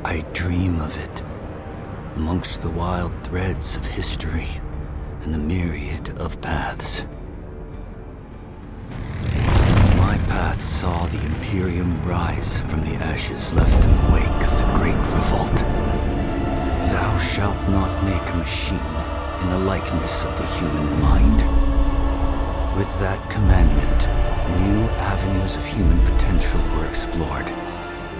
I dream of it, amongst the wild threads of history and the myriad of paths. My path saw the Imperium rise from the ashes left in the wake of the Great Revolt. Thou shalt not make a machine in the likeness of the human mind. With that commandment, new avenues of human potential were explored.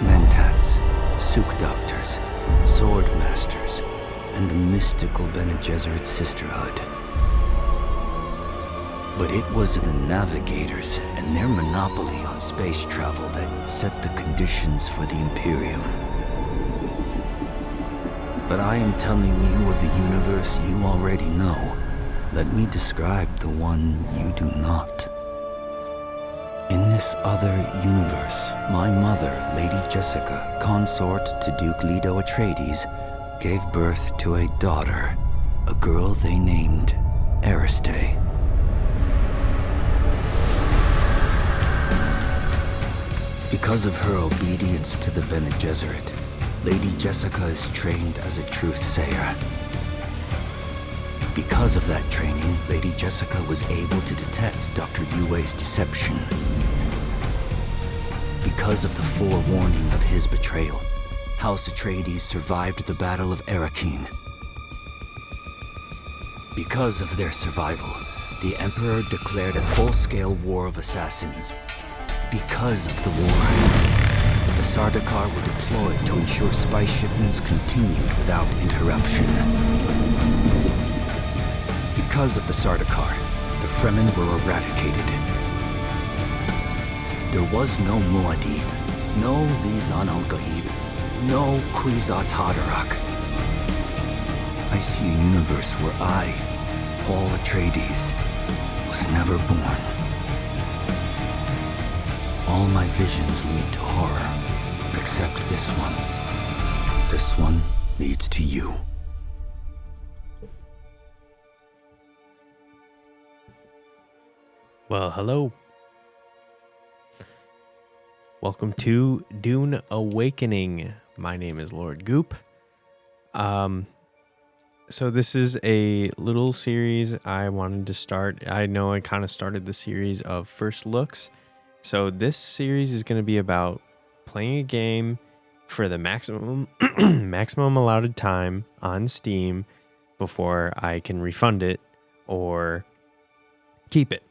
Mentats, Suk Doctors, Sword Masters, and the mystical Bene Gesserit Sisterhood. But it was the Navigators and their monopoly on space travel that set the conditions for the Imperium. But I am telling you of the universe you already know. Let me describe the one you do not. In this other universe, my mother, Lady Jessica, consort to Duke Leto Atreides, gave birth to a daughter, a girl they named Ariste. Because of her obedience to the Bene Gesserit, Lady Jessica is trained as a truth-sayer. Because of that training, Lady Jessica was able to detect Dr. Yue's deception. Because of the forewarning of his betrayal, House Atreides survived the Battle of Arrakeen. Because of their survival, the Emperor declared a full-scale war of assassins. Because of the war, the Sardaukar were deployed to ensure spice shipments continued without interruption. Because of the Sardaukar, the Fremen were eradicated. There was no Muad'Dib, no Lisan al-Gaib, no Kwisatz Haderach. I see a universe where I, Paul Atreides, was never born. All my visions lead to horror, except this one. This one leads to you. Well, hello. Welcome to Dune Awakening. My name is Lord Goop. So this is a little series I wanted to start. I know I kind of started the series of first looks. So this series is going to be about playing a game for the maximum maximum allotted time on Steam before I can refund it or keep it.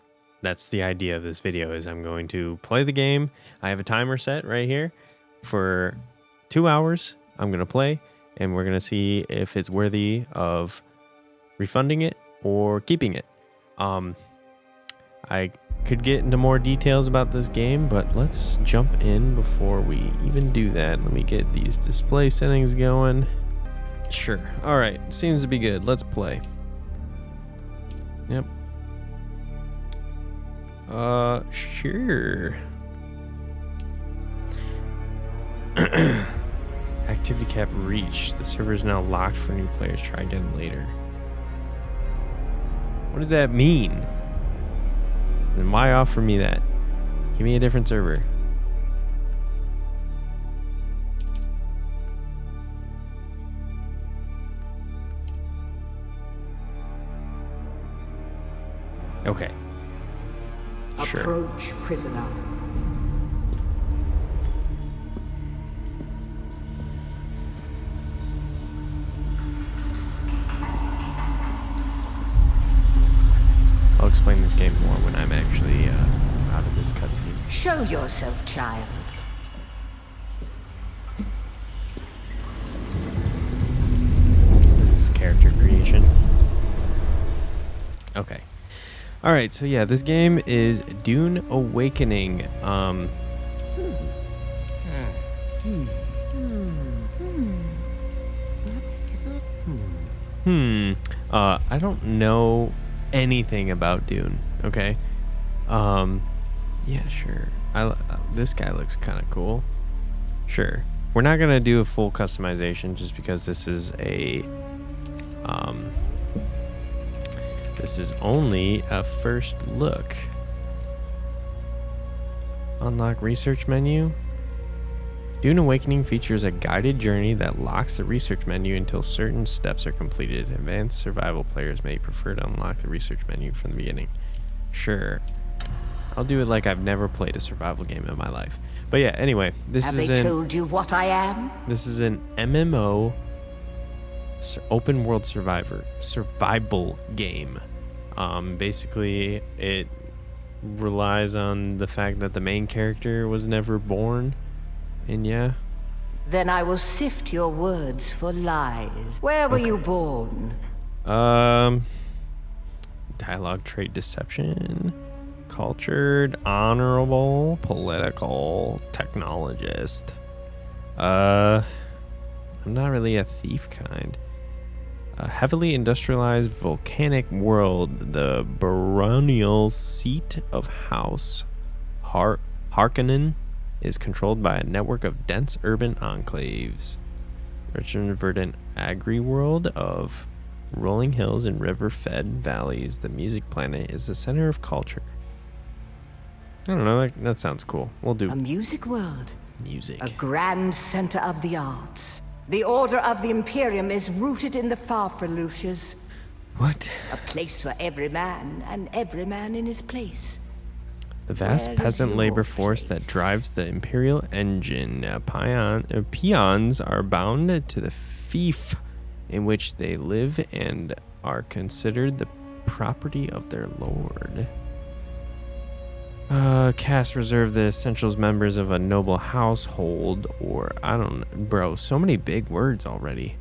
That's the idea of this video, is I'm going to play the game. I have a timer set right here for 2 hours. I'm going to play, and we're going to see if it's worthy of refunding it or keeping it. I could get into more details about this game, but let's jump in before we even do that. Let me get these display settings going. Sure. All right. Seems to be good. Let's play. Yep. Sure. Activity cap reached. The server is now locked for new players. Try again later. What does that mean? Then why offer me that? Give me a different server. Okay. Sure. Approach, prisoner. I'll explain this game more when I'm actually out of this cutscene. Show yourself, child. This is character creation. Okay. All right, so yeah, this game is Dune Awakening. I don't know anything about Dune. Okay. Yeah, sure. This guy looks kind of cool. Sure. We're not gonna do a full customization just because this is a this is only a first look. Unlock research menu. Dune Awakening features a guided journey that locks the research menu until certain steps are completed. Advanced survival players may prefer to unlock the research menu from the beginning. Sure. I'll do it like I've never played a survival game in my life. But yeah, anyway, Have they told you what I am? This is an MMO open world survival game. Basically, it relies on the fact that the main character was never born. And yeah. Then I will sift your words for lies. Where were you born? Dialogue, trait, deception, cultured, honorable, political, technologist. I'm not really a thief kind. A heavily industrialized volcanic world, the baronial seat of House Harkonnen is controlled by a network of dense urban enclaves. Rich and verdant agri-world of rolling hills and river-fed valleys, the music planet is the center of culture. I don't know, that sounds cool. We'll do a music world. Music. A grand center of the arts. The order of the Imperium is rooted in the Farfaluches. What? A place for every man, and every man in his place. The vast Where peasant is labor your force that place? drives the imperial engine. Peons are bound to the fief in which they live and are considered the property of their lord. Cast reserve the essentials members of a noble household, or I don't know. Bro, so many big words already.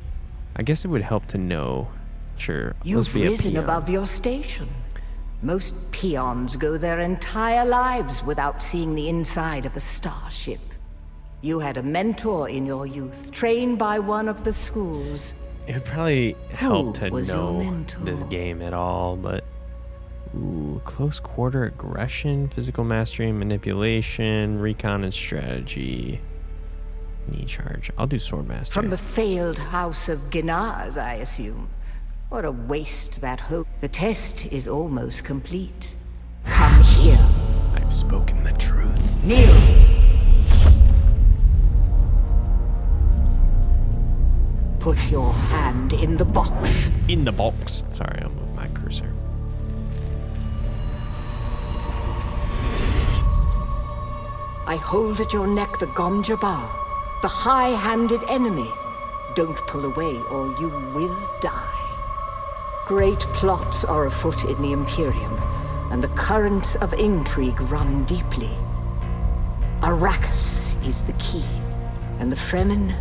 I guess it would help to know. Sure, let's You've be a risen peon. above your station. Most peons go their entire lives without seeing the inside of a starship. You had a mentor in your youth, trained by one of the schools. It would probably help to was your know mentor? this game at all, but close quarter aggression, physical mastery, manipulation, recon, and strategy. Knee charge. I'll do sword mastery. From the failed house of Ginaz, I assume. What a waste that hope. The test is almost complete. Come here. I've spoken the truth. Kneel. Put your hand in the box. In the box. Sorry, I'll move my cursor. I hold at your neck the Gom Jabbar, the high-handed enemy. Don't pull away or you will die. Great plots are afoot in the Imperium, and the currents of intrigue run deeply. Arrakis is the key, and the Fremen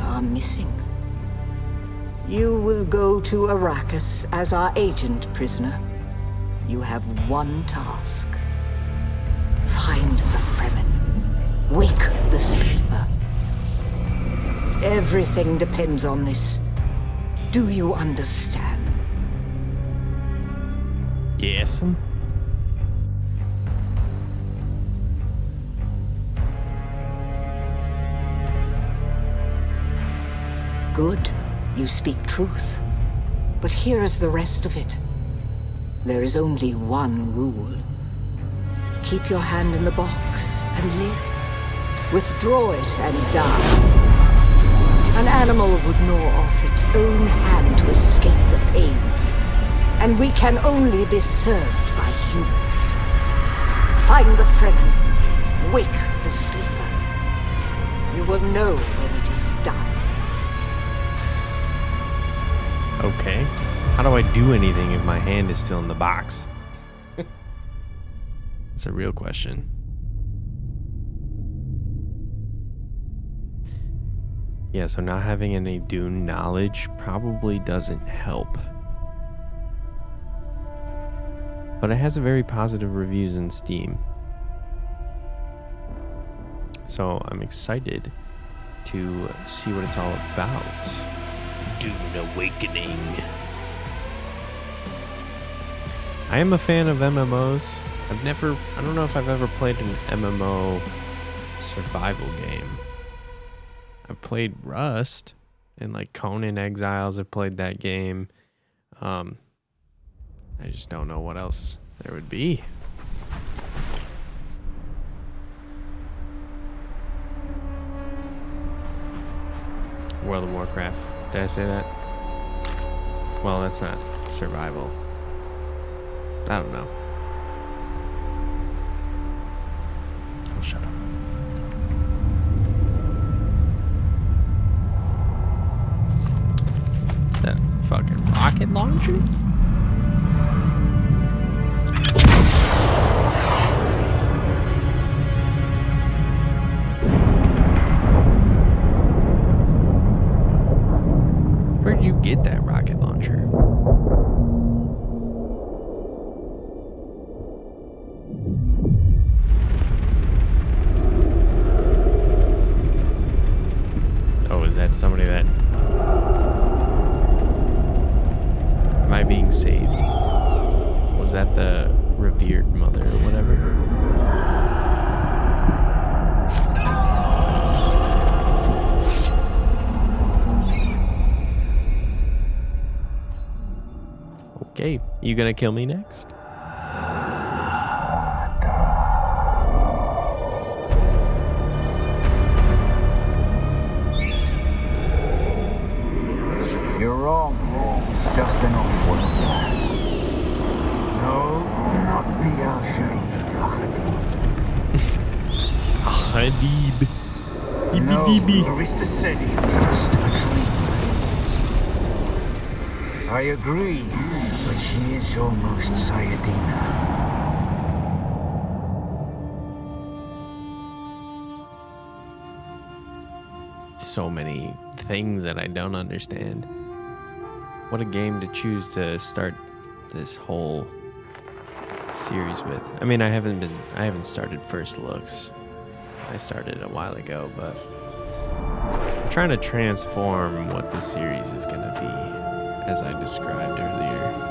are missing. You will go to Arrakis as our agent, prisoner. You have one task. Find the Fremen. Wake the sleeper. Everything depends on this. Do you understand? Yes. Good. You speak truth. But here is the rest of it. There is only one rule. Keep your hand in the box and live. Withdraw it and die. An animal would gnaw off its own hand to escape the pain. And we can only be served by humans. Find the Fremen. Wake the sleeper. You will know when it is done. Okay. How do I do anything if my hand is still in the box? That's a real question. Yeah, so not having any Dune knowledge probably doesn't help. But it has a very positive reviews in Steam. So I'm excited to see what it's all about. Dune Awakening. I am a fan of MMOs. I don't know if I've ever played an MMO survival game. I've played Rust and like Conan Exiles. I've played that game. I just don't know what else there would be. World of Warcraft. Did I say that? Well, that's not survival. I don't know. Oh, shut up. Is that a fucking rocket launcher? Where'd you get that rocket launcher? Oh, is that somebody that... Am I being saved? Was that the revered mother or whatever? Okay, you gonna kill me next? You're wrong. It's just an off-world. No, not the Al-Shaid Hadib. No, Arista said it was just a dream. I agree, but she is almost Sayadina. So many things that I don't understand. What a game to choose to start this whole series with. I mean, I haven't started First Looks. I started a while ago, but I'm trying to transform what this series is going to be, as I described earlier.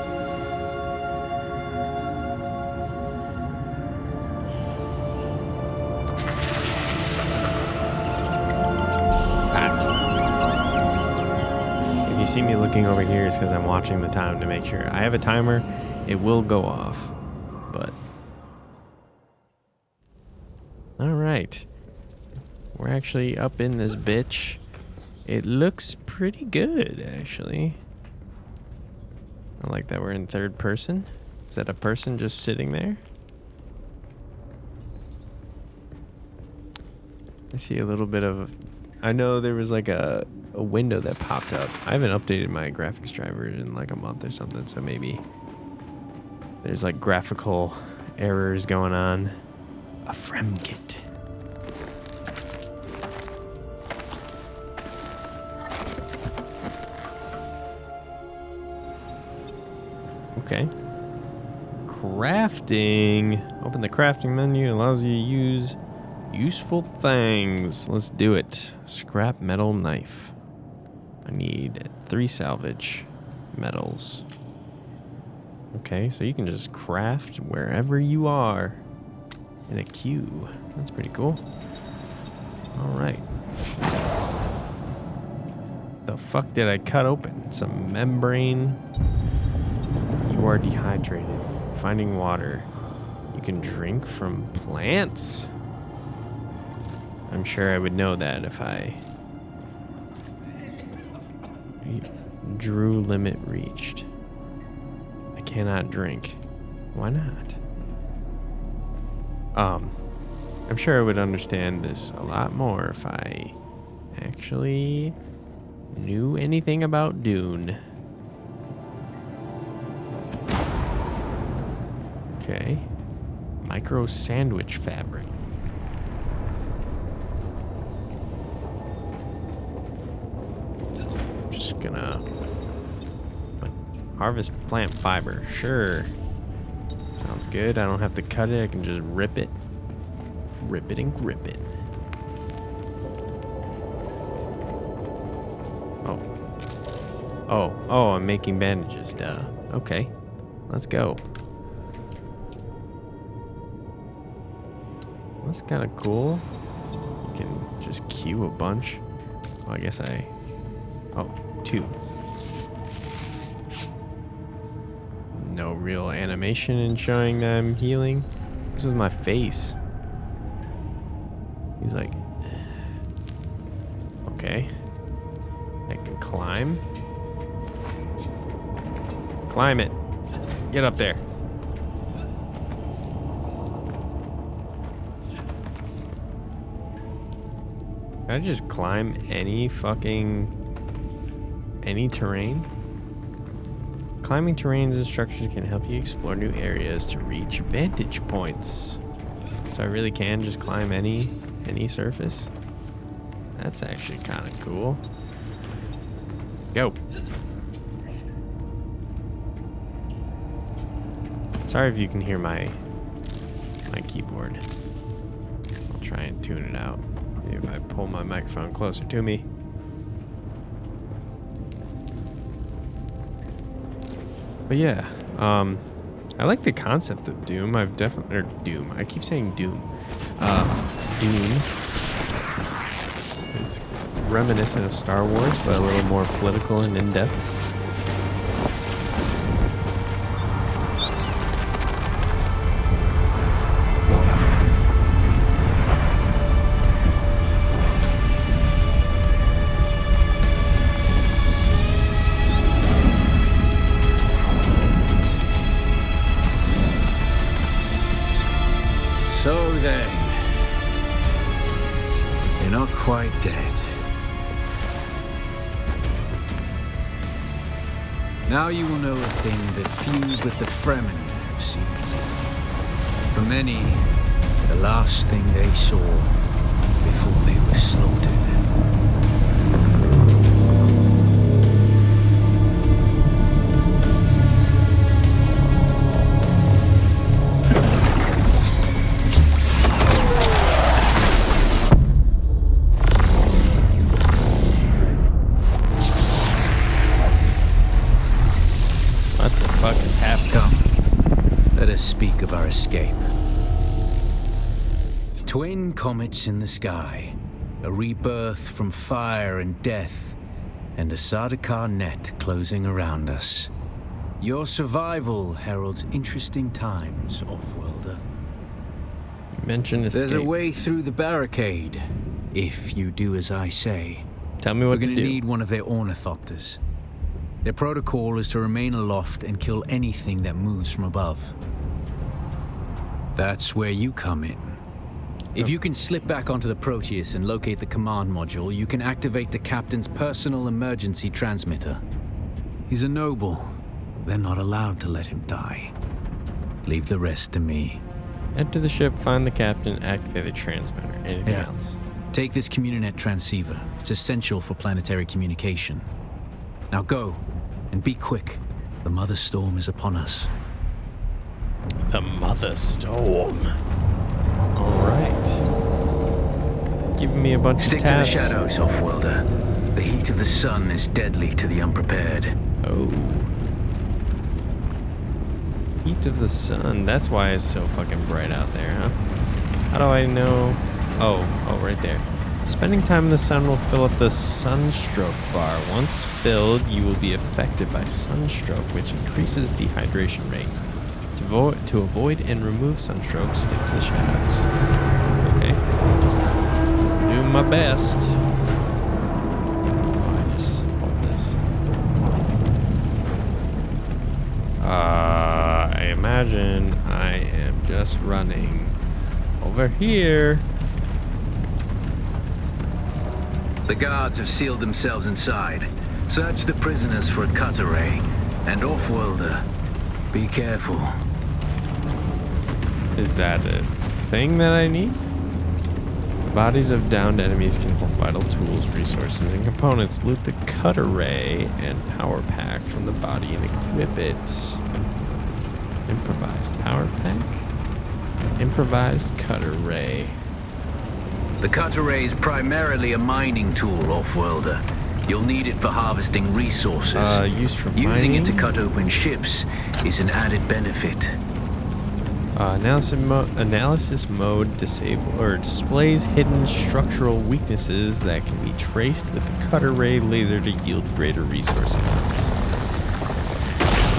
If you see me looking over here, it's because I'm watching the time to make sure. I have a timer. It will go off, but... All right. We're actually up in this bitch. It looks pretty good, actually. I like that we're in third person. Is that a person just sitting there? I see a little bit of... I know there was like a window that popped up. I haven't updated my graphics driver in like a month or something, so maybe there's like graphical errors going on. A Fremkit. Okay. Crafting. Open the crafting menu. Allows you to use useful things. Let's do it. Scrap metal knife. I need 3 salvage metals. Okay, so you can just craft wherever you are in a queue. That's pretty cool. All right. The fuck did I cut open? Some membrane. You are dehydrated. Finding water. You can drink from plants. I'm sure I would know that if I... Drew limit reached. I cannot drink. Why not? I'm sure I would understand this a lot more if I actually knew anything about Dune. Okay. Micro sandwich fabric. Just gonna harvest plant fiber. Sure. Sounds good. I don't have to cut it. I can just rip it. Rip it and grip it. Oh, I'm making bandages. Duh. Okay. Let's go. That's kind of cool. You can just queue a bunch. Well, I guess Oh, 2. No real animation in showing that I'm healing. This is my face. He's like... Okay. climb? Climb it. Get up there. Can I just climb any terrain? Climbing terrains and structures can help you explore new areas to reach vantage points. So I really can just climb any surface. That's actually kind of cool. Go. Sorry if you can hear my keyboard. I'll try and tune it out. Maybe if I pull my microphone closer to me. But yeah, I like the concept of Doom. I've definitely, or Doom. I keep saying Doom. Dune. It's reminiscent of Star Wars, but a little more political and in-depth. So then, you're not quite dead. Now you will know a thing that few but the Fremen have seen. For many, the last thing they saw before they were slaughtered. What the fuck is happening? Come, let us speak of our escape. Twin comets in the sky, a rebirth from fire and death, and a Sardaukar net closing around us. Your survival heralds interesting times, Offworlder. You mentioned escape. There's a way through the barricade, if you do as I say. Tell me We're what to going do. to need one of their ornithopters. Their protocol is to remain aloft and kill anything that moves from above. That's where you come in. If you can slip back onto the Proteus and locate the command module, you can activate the captain's personal emergency transmitter. He's a noble. They're not allowed to let him die. Leave the rest to me. Head to the ship, find the captain, activate the transmitter. Anything Yeah. else? Take this Communinet transceiver. It's essential for planetary communication. Now go, and be quick. The Mother Storm is upon us. The Mother Storm. Alright. Giving me a bunch Stick of to the tasks. shadows, Offworlder. The heat of the sun is deadly to the unprepared. Oh. Heat of the sun. That's why it's so fucking bright out there, huh? How do I know? Oh, right there. Spending time in the sun will fill up the sunstroke bar. Once filled, you will be affected by sunstroke, which increases dehydration rate. To avoid and remove sunstroke, stick to the shadows. Okay. Do my best. Oh, I just hold this. I imagine I am just running over here. The guards have sealed themselves inside. Search the prisoners for a cut array. And Offworlder, be careful. Is that a thing that I need? The bodies of downed enemies can hold vital tools, resources, and components. Loot the cut array and power pack from the body and equip it. Improvised power pack? Improvised cut array. The cut array is primarily a mining tool, Offworlder. You'll need it for harvesting resources. Used for Using it to mining? cut open ships is an added benefit. Analysis mode displays hidden structural weaknesses that can be traced with the cut array laser to yield greater resource amounts.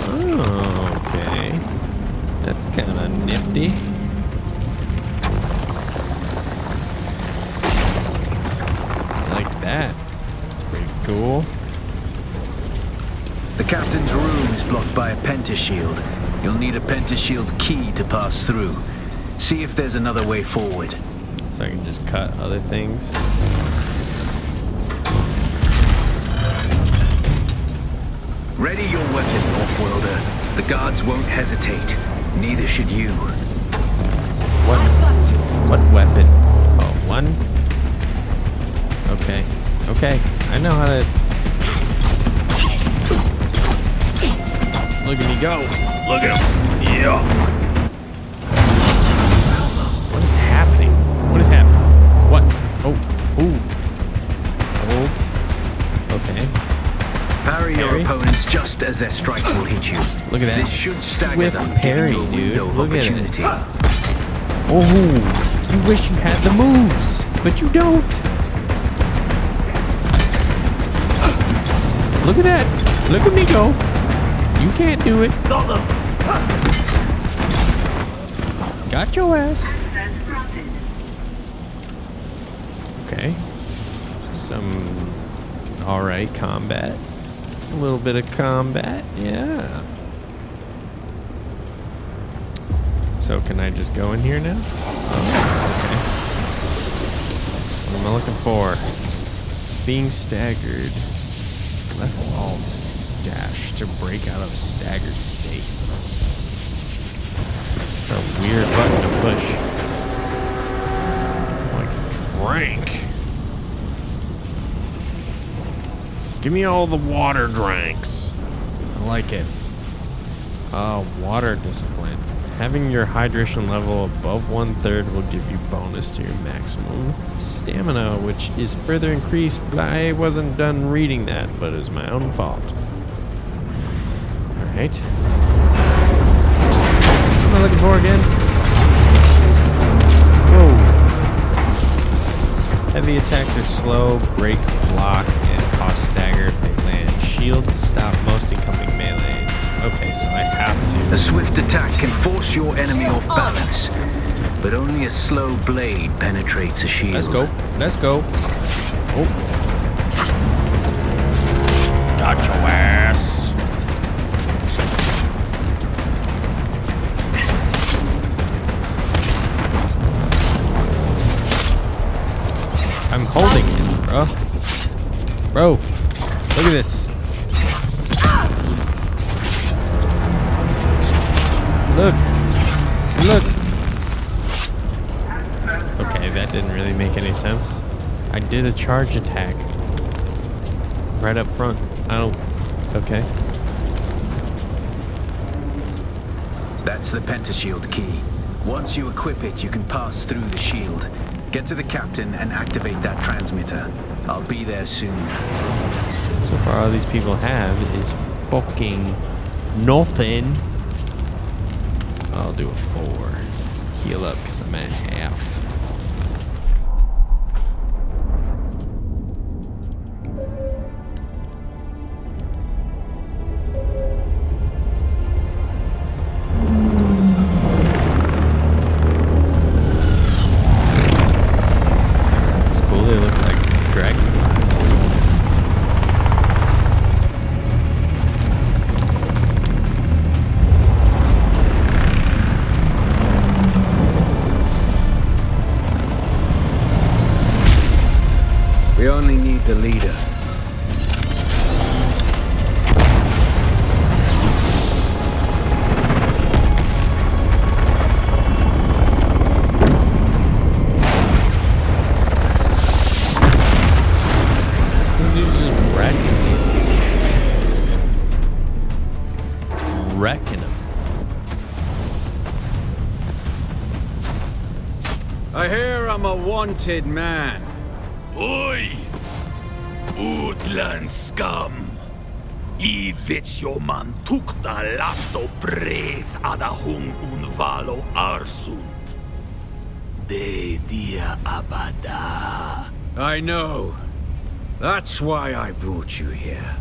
Oh, okay. That's kind of nifty. I like that. It's pretty cool. Captain's room is blocked by a pentashield. You'll need a pentashield key to pass through. See if there's another way forward. So I can just cut other things. Ready your weapon, Off-worlder. The guards won't hesitate. Neither should you. What weapon? Oh, one? Okay. Okay. I know how to... Look at me go. Look at him. Yeah. What is happening? What is happening? What? Oh. Ooh. Hold. Okay. Parry your opponents just as their strike will hit you. Look at that. This should stagger Swift them, parry, giving you a dude. window of Look at it. opportunity. Oh, you wish you had the moves, but you don't. Look at that. Look at me go. You can't do it. Got your ass. Okay. Some alright combat. A little bit of combat, yeah. So can I just go in here now? Okay. What am I looking for? Being staggered. Left alt dash to break out of staggered state. It's a weird button to push. Like drink. Give me all the water drinks. I like it. Water discipline. Having your hydration level above 1/3 will give you bonus to your maximum stamina, which is further increased, but I wasn't done reading that, but it was my own fault. Alright. What am I looking for again? Whoa. Heavy attacks are slow, break, block, and cost stagger if they land. Shields stop most incoming melees. Okay, so I have to... A swift attack can force your enemy off balance, but only a slow blade penetrates a shield. Let's go. Let's go. Oh. Got your ass. I'm holding it, bro. Bro, look at this. Look. Look. Okay, that didn't really make any sense. I did a charge attack. Right up front. I don't... Okay. That's the pentashield key. Once you equip it, you can pass through the shield. Get to the captain and activate that transmitter. I'll be there soon. So far, all these people have is fucking nothing. I'll do a 4. Heal up because I'm at half. It's cool. They look like dragonflies. We only need the leader. This dude's just wrecking him. I hear I'm a wanted man. Oi! Utland scum! I man tukta lasto breath adahung unvalo arsund. De dia abada. I know. That's why I brought you here.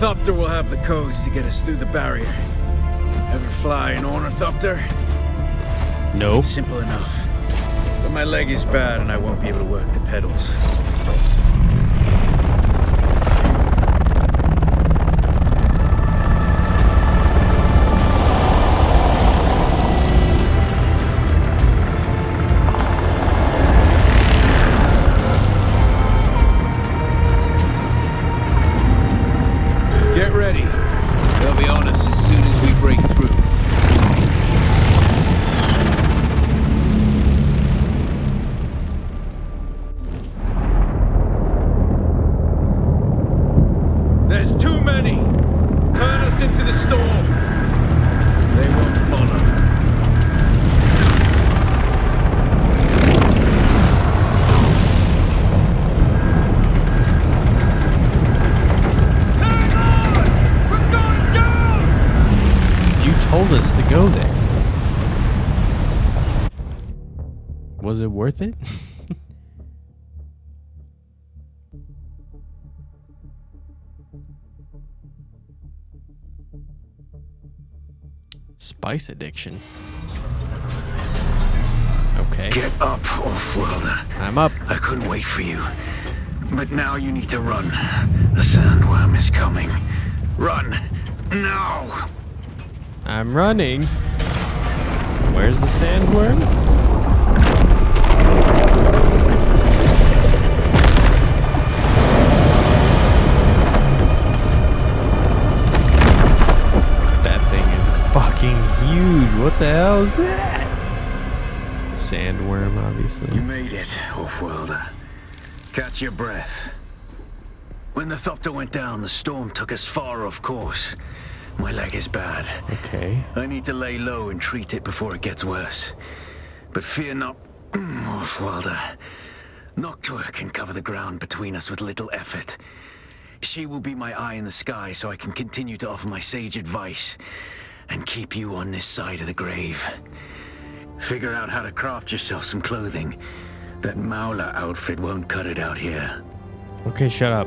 Thopter will have the codes to get us through the barrier. Ever fly an ornithopter? Nope. Simple enough. But my leg is bad and I won't be able to work the pedals. Get ready. They'll be on us as soon as we break through. There's too many! Turn us into the storm! They won't follow. Hang on! We're going down! You told us to go there. Was it worth it? Spice addiction. Okay. Get up, Off-Worlder. I'm up. I couldn't wait for you. But now you need to run. The sandworm is coming. Run! Now! I'm running. Where's the sandworm? That thing is fucking huge. What the hell is that? Sandworm, obviously. You made it, Off-Worlder. Catch your breath. When the Thopter went down, the storm took us far off course. My leg is bad. Okay. I need to lay low and treat it before it gets worse. But fear not, Off-Worlder. Noctua can cover the ground between us with little effort. She will be my eye in the sky so I can continue to offer my sage advice and keep you on this side of the grave. Figure out how to craft yourself some clothing. That Mauler outfit won't cut it out here. Okay, shut up.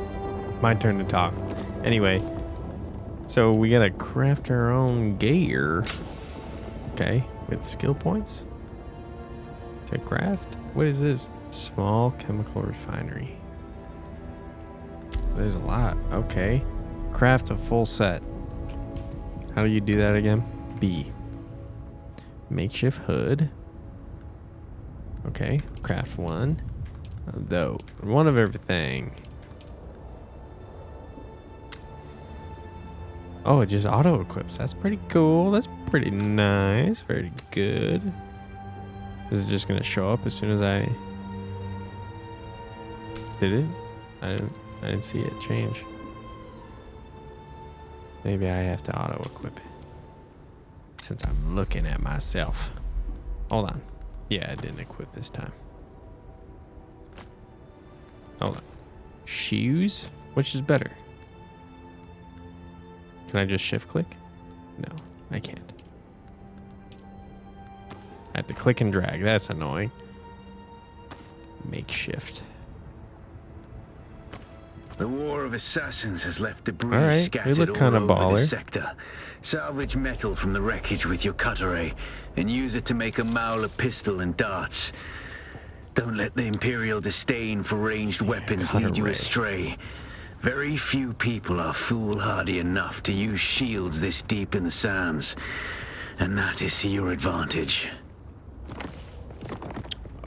My turn to talk. Anyway, so we gotta craft our own gear. Okay, with skill points to craft. What is this? Small chemical refinery. There's a lot. Okay, craft a full set. How do you do that again? B. Makeshift hood. Okay, craft one. Though one of everything. Oh, it just auto equips. That's pretty cool. That's pretty nice. Very good. Is it just gonna show up as soon as I did it? I didn't see it change. Maybe I have to auto equip it since I'm looking at myself. Hold on. Yeah, I didn't equip this time. Hold on. Shoes? Which is better? Can I just shift click? No, I can't. I have to click and drag. That's annoying. Makeshift. The War of Assassins has left debris All right, they scattered look kinda all over baller. the sector. Salvage metal from the wreckage with your cutter ray and use it to make a Mauler pistol and darts. Don't let the Imperial disdain for ranged weapons cutter lead you ray. astray. Very few people are foolhardy enough to use shields this deep in the sands, and that is to your advantage.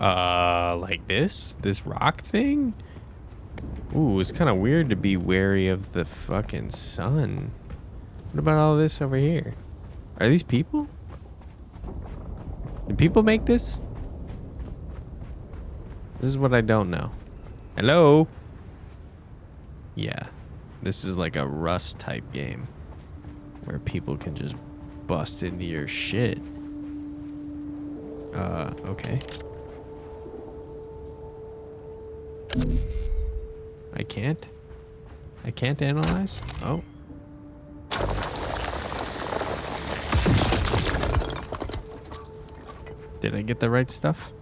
Like this? This rock thing? Ooh, it's kind of weird to be wary of the fucking sun. What about all this over here? Are these people? Do people make this? This is what I don't know. Hello? Yeah. This is like a Rust type game where people can just bust into your shit. Okay. I can't? I can't analyze? Oh. Did I get the right stuff?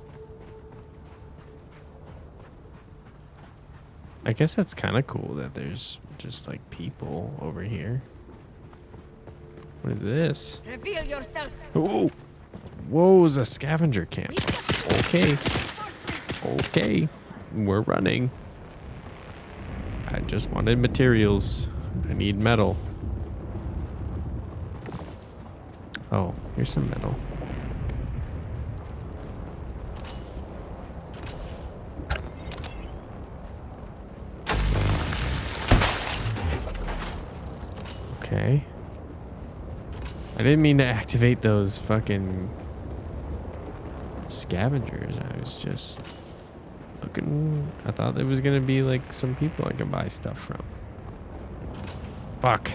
I guess that's kind of cool that there's just like people over here. What is this? Reveal yourself. Oh, whoa, it's a scavenger camp. Okay. Okay. We're running. I just wanted materials. I need metal. Oh, here's some metal. Okay. I didn't mean to activate those fucking scavengers. I was just looking. I thought there was gonna be like some people I could buy stuff from. Fuck.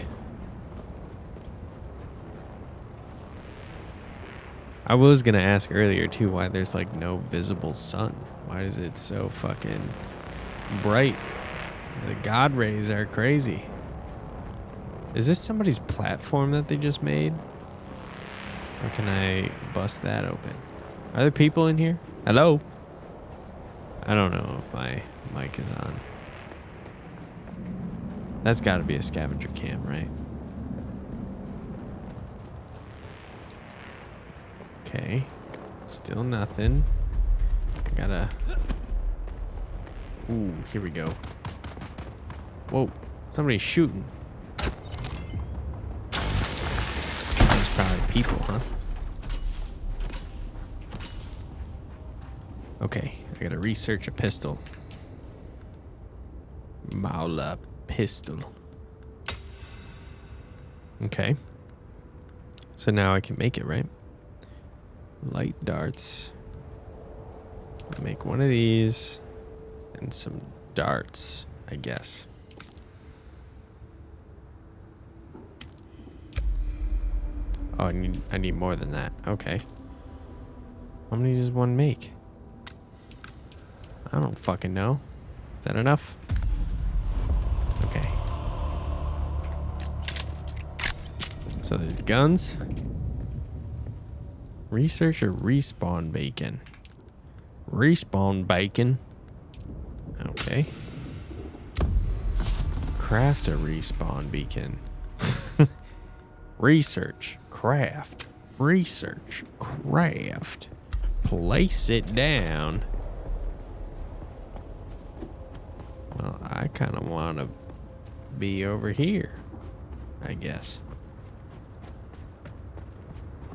I was gonna ask earlier too why there's like no visible sun. Why is it so fucking bright? The god rays are crazy. Is this somebody's platform that they just made? Or can I bust that open? Are there people in here? Hello? I don't know if my mic is on. That's got to be a scavenger camp, right? Okay. Still nothing. I gotta... Ooh, here we go. Whoa. Somebody's shooting. There's probably people, huh? Okay. I gotta research a pistol. Maula pistol. Okay. So now I can make it, right? Light darts. Make one of these and some darts, I guess. Oh, I need more than that. Okay. How many does one make? I don't fucking know. Is that enough? Okay. So there's guns. Research or respawn bacon? Respawn bacon. Okay. Craft a respawn beacon. Research. Craft. Research. Craft. Place it down. Well, I kind of want to be over here, I guess.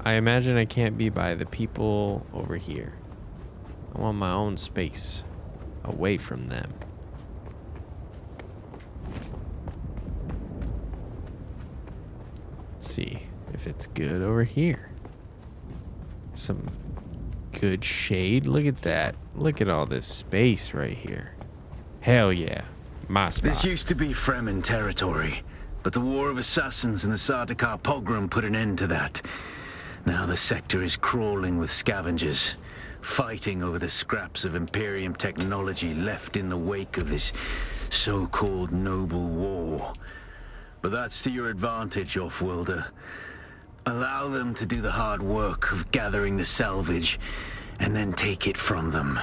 I imagine I can't be by the people over here. I want my own space away from them. Let's see if it's good over here. Some good shade. Look at that. Look at all this space right here. Hell yeah. My spot. This used to be Fremen territory, but the War of Assassins and the Sardaukar pogrom put an end to that. Now the sector is crawling with scavengers, fighting over the scraps of Imperium technology left in the wake of this so-called noble war. But that's to your advantage, Offworlder. Allow them to do the hard work of gathering the salvage, and then take it from them.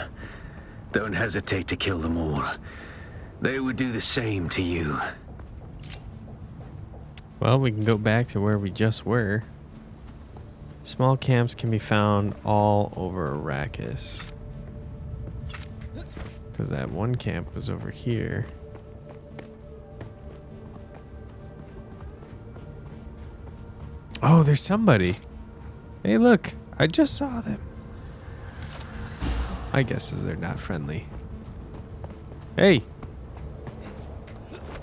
Don't hesitate to kill them all. They would do the same to you. Well, we can go back to where we just were. Small camps can be found all over Arrakis. Because that one camp was over here. Oh, there's somebody. Hey, look. I just saw them. I guess they're not friendly. Hey.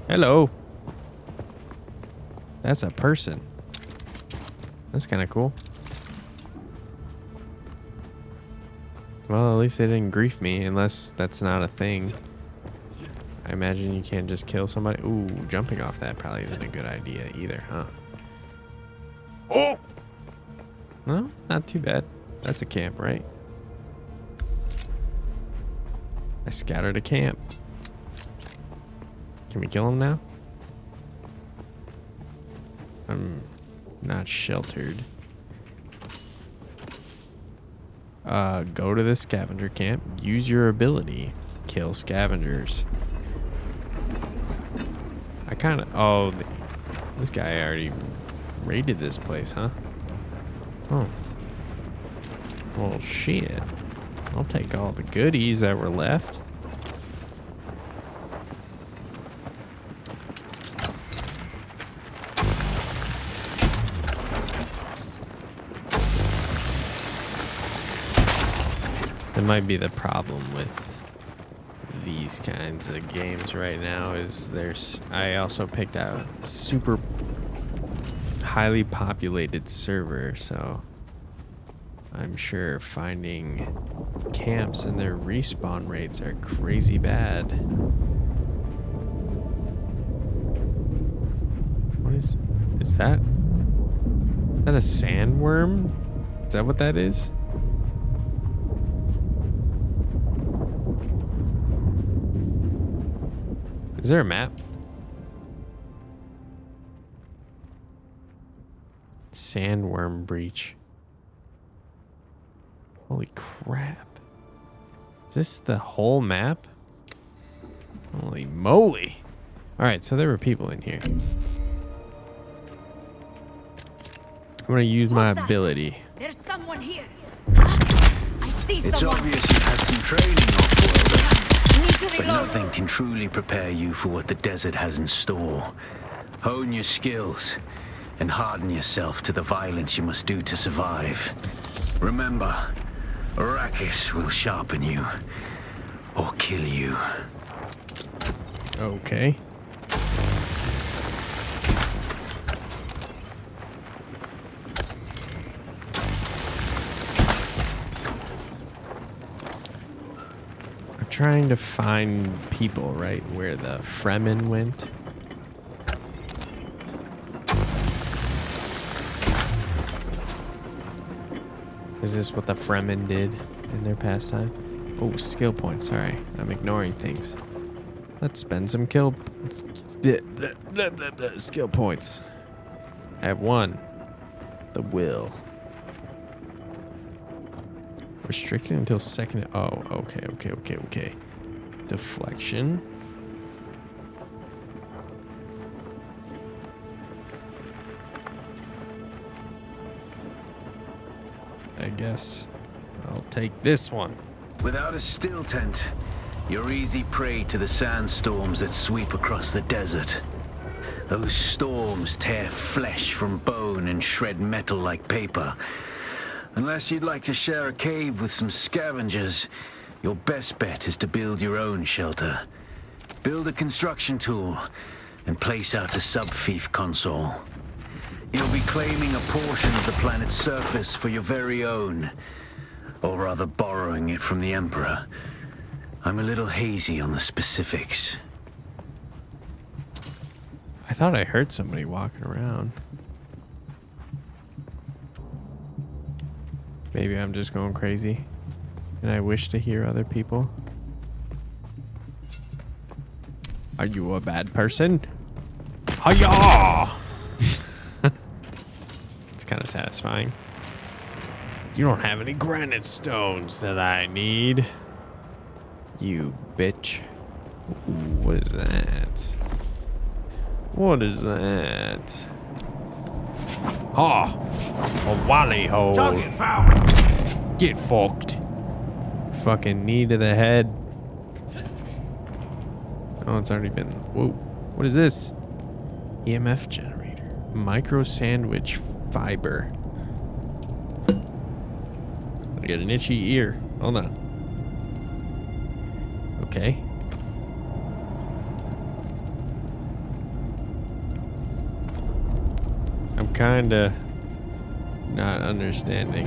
Hello. That's a person. That's kind of cool. Well, at least they didn't grief me, unless that's not a thing. I imagine you can't just kill somebody. Ooh, jumping off that probably isn't a good idea either, huh? Oh! No, not too bad. That's a camp, right? I scattered a camp. Can we kill him now? I'm not sheltered. Go to the scavenger camp. Use your ability. Kill scavengers. I kind of... Oh, this guy already raided this place, huh? Oh. Well, shit. I'll take all the goodies that were left. That might be the problem with these kinds of games right now is I also picked out a super highly populated server, so I'm sure finding camps and their respawn rates are crazy bad. What is that? Is that a sandworm? Is that what that is? Is there a map? Sandworm breach. Holy crap. Is this the whole map? Holy moly. Alright, so there were people in here. I'm gonna use my ability. There's someone here. I see It's someone. obvious you've had some training off-world, Need to but reload. nothing can truly prepare you for what the desert has in store. Hone your skills and harden yourself to the violence you must do to survive. Remember, Arrakis will sharpen you or kill you. Okay. I'm trying to find people right where the Fremen went. Is this what the Fremen did in their pastime? Oh, skill points. Sorry, I'm ignoring things. Let's spend some skill points. I have one. The will. Restricted until second. Oh, okay. Deflection. I guess I'll take this one. Without a still tent, you're easy prey to the sandstorms that sweep across the desert. Those storms tear flesh from bone and shred metal like paper. Unless you'd like to share a cave with some scavengers, your best bet is to build your own shelter. Build a construction tool and place out a sub-fief console. You'll be claiming a portion of the planet's surface for your very own, or rather borrowing it from the Emperor. I'm a little hazy on the specifics. I thought I heard somebody walking around. Maybe I'm just going crazy and I wish to hear other people. Are you a bad person? Hiya! It's kind of satisfying. You don't have any granite stones that I need. You bitch. Ooh, what is that? What is that? Ha! A wally hole. Target found. Get fucked. Fucking knee to the head. Oh, it's already been. Whoa. What is this? EMF generator. Micro sandwich fiber. I got an itchy ear. Hold on. Okay. I'm kinda not understanding.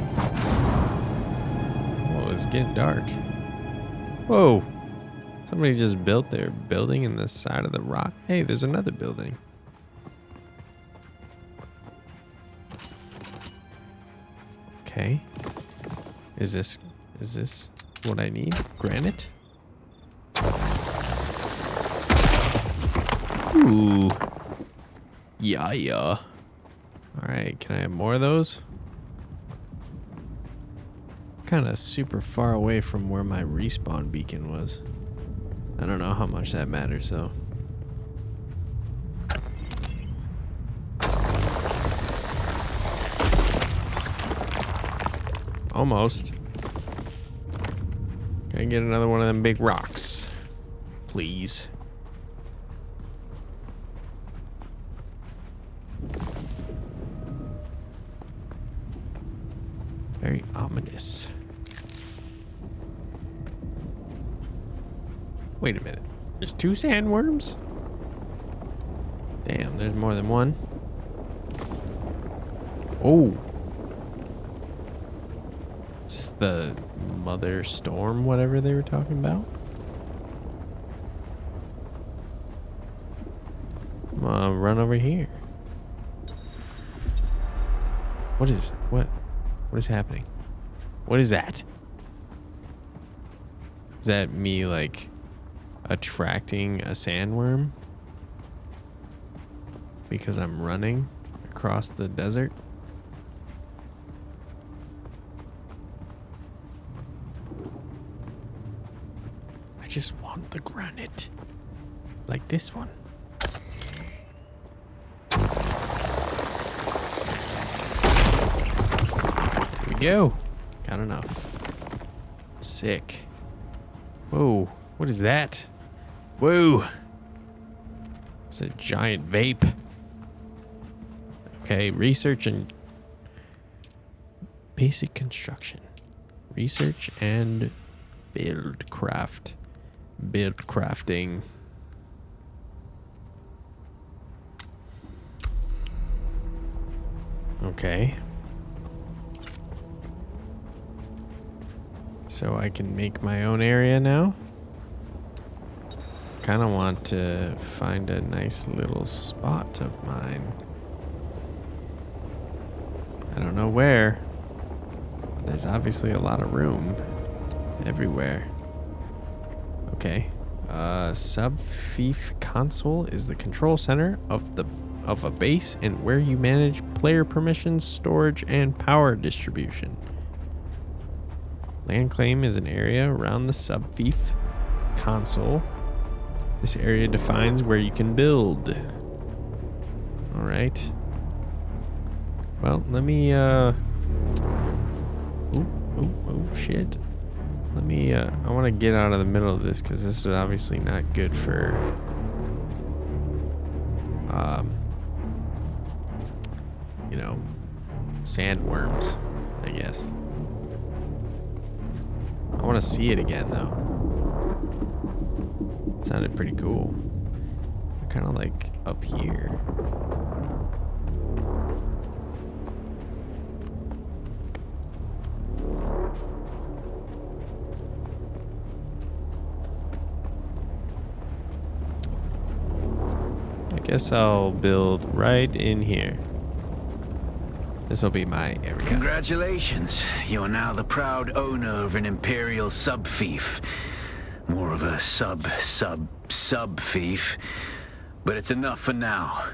Whoa, it's getting dark. Whoa. Somebody just built their building in the side of the rock. Hey, there's another building. Okay. Is this what I need? Granite? Ooh. Yeah. Alright, can I have more of those? Kind of super far away from where my respawn beacon was. I don't know how much that matters though. Almost. Can I get another one of them big rocks? Please. Very ominous. Wait a minute. There's 2 sandworms? Damn, there's more than one. Oh. Is this the Mother Storm, whatever they were talking about? Come on, run over here. What is happening? What is that? Is that me like attracting a sandworm? Because I'm running across the desert? I just want the granite. Like this one. There we go. Got enough. Sick. Whoa. What is that? Whoa. It's a giant vape. Okay, research and basic construction. Research and build craft. Build crafting. Okay. So I can make my own area now. Kind of want to find a nice little spot of mine. I don't know where. But there's obviously a lot of room everywhere. Okay. Sub-Fief console is the control center of a base and where you manage player permissions, storage, and power distribution. Land claim is an area around the Sub-Fief console. This area defines where you can build. All right. Well, let me, oh, shit. Let me, I want to get out of the middle of this because this is obviously not good for, you know, sandworms, I guess. I want to see it again, though. It sounded pretty cool. Kind of like up here. I guess I'll build right in here. This will be my area. Congratulations. You are now the proud owner of an Imperial sub-fief. More of a sub-fief. But it's enough for now.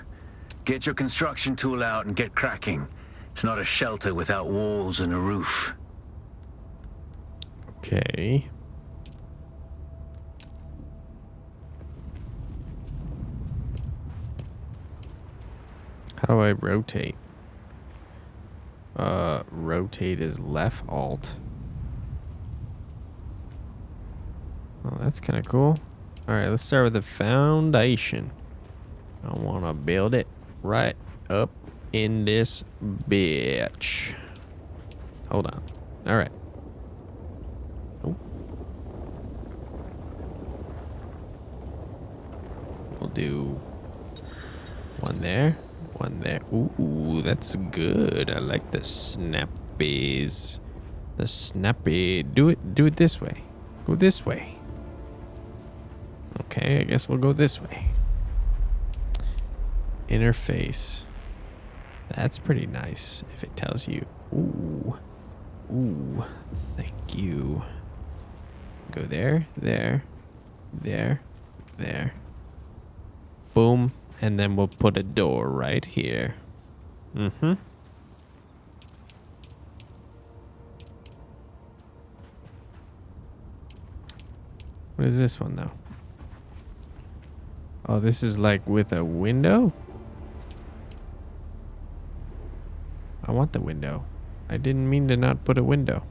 Get your construction tool out and get cracking. It's not a shelter without walls and a roof. Okay. How do I rotate? Rotate is left alt. Oh, that's kind of cool. All right, let's start with the foundation. I want to build it right up in this bitch. Hold on. All right. Oh. We'll do one there. One there. Ooh, that's good. I like the snappies. The snappy. Do it this way. Go this way. Okay, I guess we'll go this way. Interface. That's pretty nice if it tells you. Ooh. Ooh. Thank you. Go there, there, there, there. Boom. And then we'll put a door right here. Mm-hmm. What is this one, though? Oh, this is like with a window? I want the window. I didn't mean to not put a window.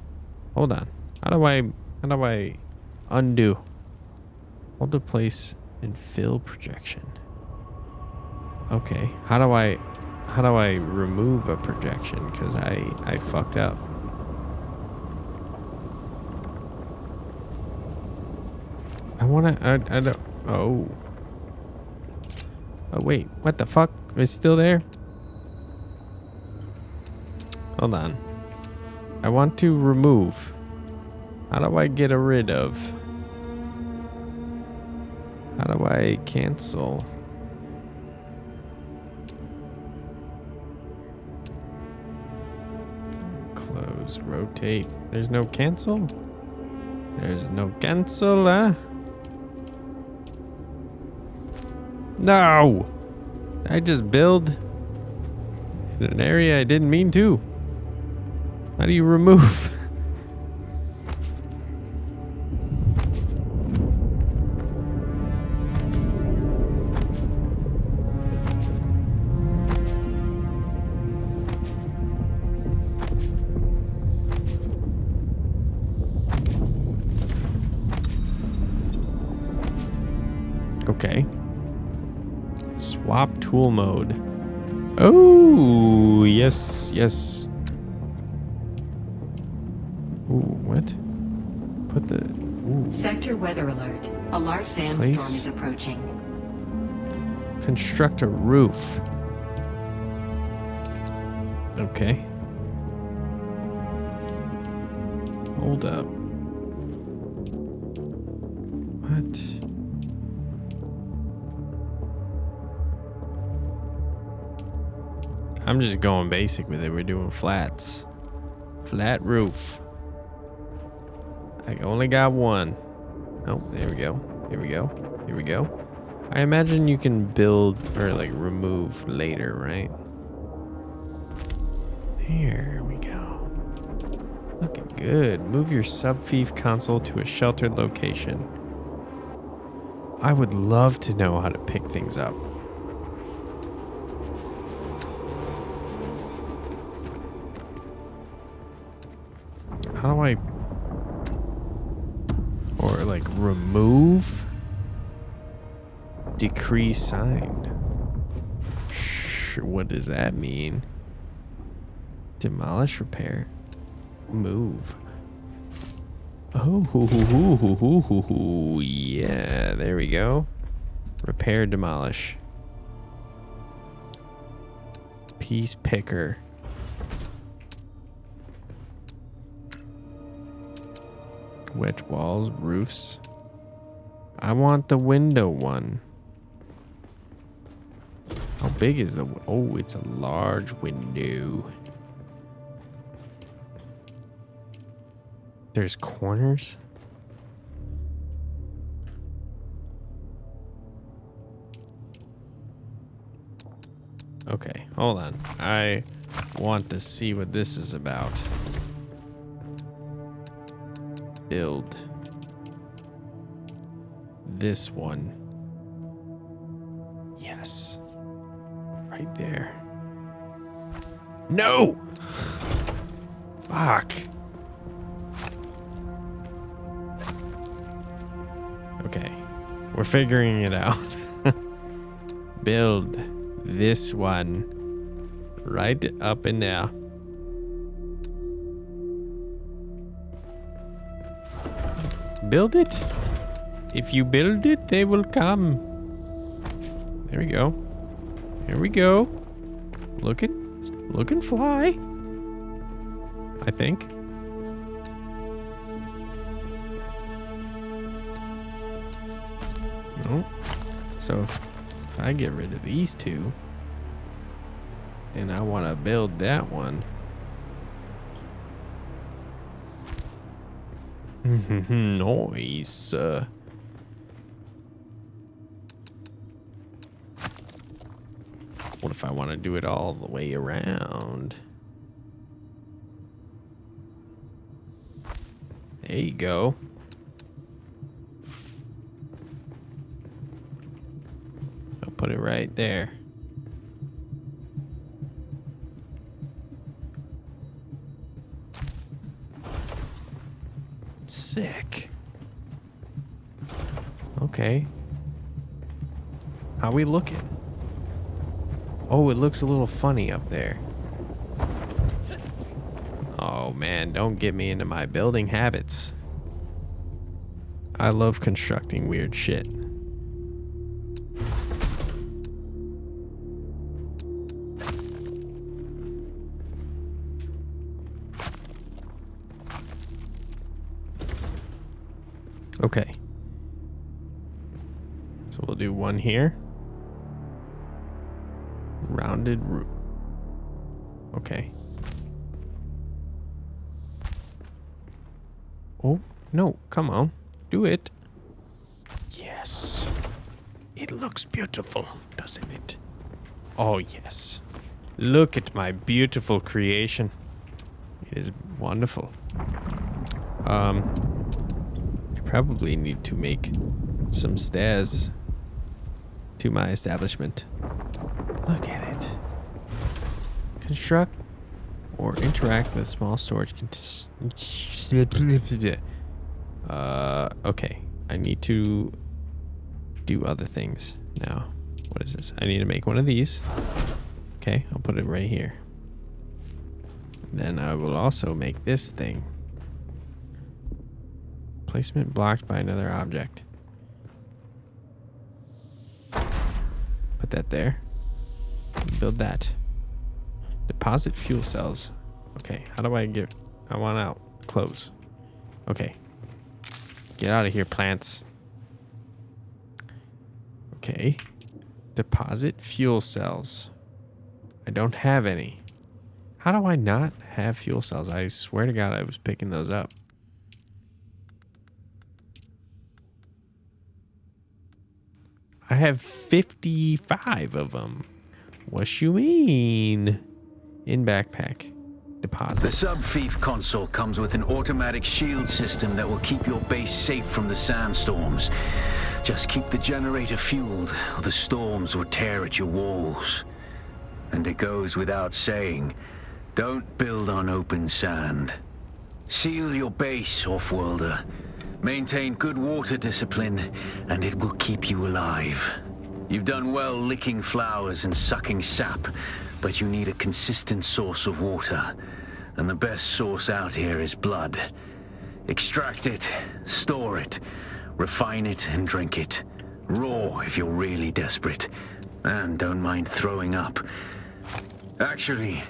Hold on. How do I undo? Hold the place and fill projection. Okay. How do I remove a projection? Because I fucked up. I don't. Oh. Oh, wait. What the fuck? It's still there? Hold on. I want to remove. How do I get rid of? How do I cancel? Close, rotate. There's no cancel? There's no cancel, huh? No! I just build in an area I didn't mean to. How do you remove? Okay. Swap tool mode. Oh, yes, yes. Ooh, what? Put the... Ooh. Sector weather alert. A large sandstorm is approaching. Construct a roof. Okay. Hold up. What? I'm just going basic with it. We're doing flats. Flat roof. I only got one. Oh, there we go. Here we go. Here we go. I imagine you can build or like remove later, right? There we go. Looking good. Move your sub-fief console to a sheltered location. I would love to know how to pick things up. How do I... Or like remove? Decree signed. What does that mean? Demolish, repair, move. Oh, yeah, there we go. Repair, demolish. Piece picker. Wedge walls, roofs. I want the window one. How big is the... Oh, it's a large window. There's corners? Okay, hold on. I want to see what this is about. Build. This one. Yes. Right there. No! Fuck. Okay. We're figuring it out. Build this one. Right up in there. Build it. If you build it, they will come. There we go. Here we go. Looking fly. I think. No. So if I get rid of these two and I want to build that one. Nice. What if I want to do it all the way around? There you go. I'll put it right there. Okay. How we looking? Oh, it looks a little funny up there. Oh man, don't get me into my building habits. I love constructing weird shit. Okay. So we'll do one here. Rounded roof. Okay. Oh, no, come on. Do it. Yes. It looks beautiful, doesn't it? Oh, yes. Look at my beautiful creation. It is wonderful. I probably need to make some stairs to my establishment. Look at it. Construct or interact with small storage. Okay. I need to do other things now. What is this? I need to make one of these. Okay, I'll put it right here. Then I will also make this thing. Placement blocked by another object. Put that there. Build that. Deposit fuel cells. Okay, how do I get... I want out. Close. Okay. Get out of here, plants. Okay. Deposit fuel cells. I don't have any. How do I not have fuel cells? I swear to God I was picking those up. I have 55 of them. What you mean? In backpack. Deposit. The sub-thief console comes with an automatic shield system that will keep your base safe from the sandstorms. Just keep the generator fueled, or the storms will tear at your walls. And it goes without saying, don't build on open sand. Seal your base, Offworlder. Maintain good water discipline, and it will keep you alive. You've done well licking flowers and sucking sap, but you need a consistent source of water. And the best source out here is blood. Extract it, store it, refine it, and drink it. Raw if you're really desperate. And don't mind throwing up. Actually,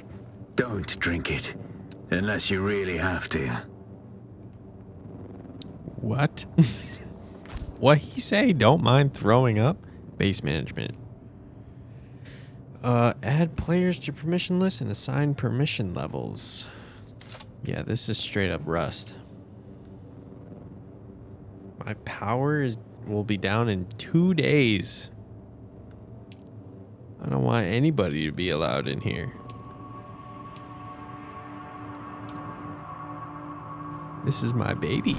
don't drink it, unless you really have to. What? What he say? Don't mind throwing up? Base management. Add players to permission list and assign permission levels. Yeah, this is straight up Rust. My power will be down in 2 days. I don't want anybody to be allowed in here. This is my baby.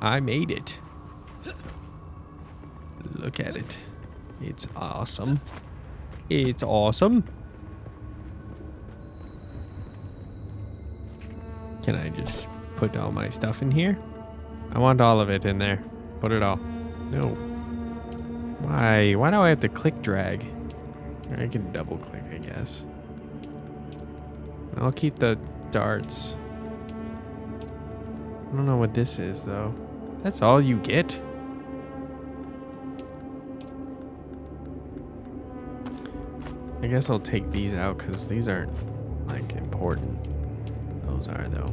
I made it. Look at it. It's awesome. It's awesome. Can I just put all my stuff in here? I want all of it in there. Put it all. No. Why? Why do I have to click drag? I can double click, I guess. I'll keep the darts. I don't know what this is, though. That's all you get? I guess I'll take these out because these aren't, like, important. Those are, though.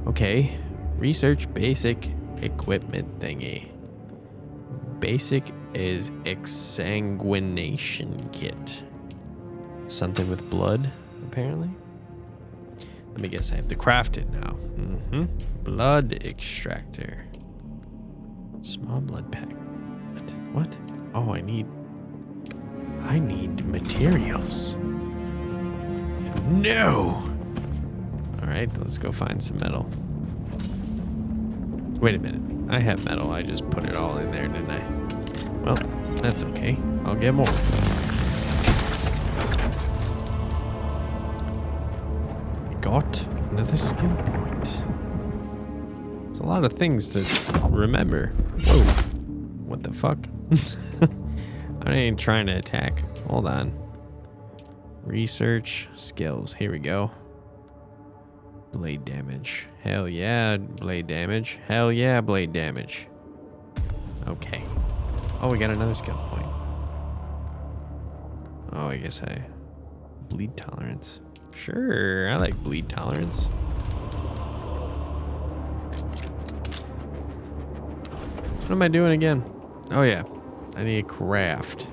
Okay. Research basic equipment thingy. Basic is exsanguination kit. Something with blood, apparently. Let me guess, I have to craft it now. Blood extractor. Small blood pack. What? Oh, I need materials. No! Alright, let's go find some metal. Wait a minute. I have metal. I just put it all in there, didn't I? Well, that's okay. I'll get more. Got another skill point. It's a a lot of things to remember. Whoa. What the fuck? I ain't trying to attack. Hold on. Research skills. Here we go. Blade damage. Hell yeah, blade damage. Hell yeah, blade damage. Okay. Oh, we got another skill point. Oh, I guess bleed tolerance. Sure, I like bleed tolerance. What am I doing again? Oh yeah, I need a craft.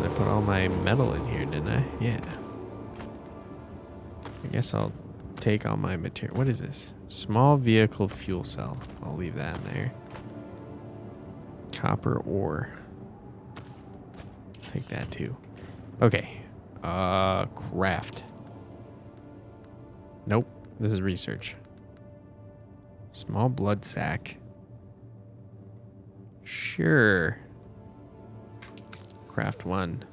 I put all my metal in here, didn't I? Yeah. I guess I'll take all my material. What is this? Small vehicle fuel cell. I'll leave that in there. Copper ore. Take that too. Okay. Craft. Nope. This is research. Small blood sac. Sure. Craft one.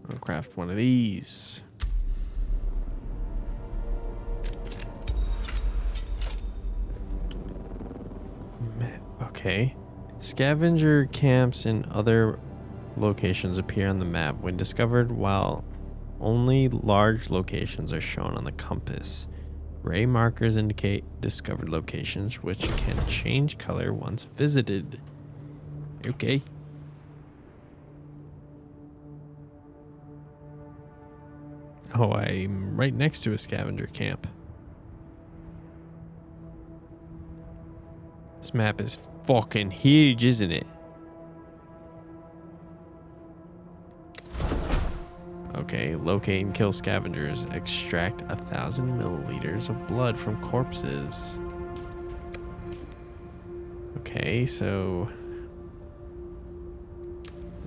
I'll craft one of these. Okay. Scavenger camps in other locations appear on the map when discovered, while only large locations are shown on the compass. Gray markers indicate discovered locations, which can change color once visited. Okay. Oh, I'm right next to a scavenger camp. This map is fucking huge, isn't it? Okay, locate and kill scavengers. Extract 1,000 milliliters of blood from corpses. Okay, so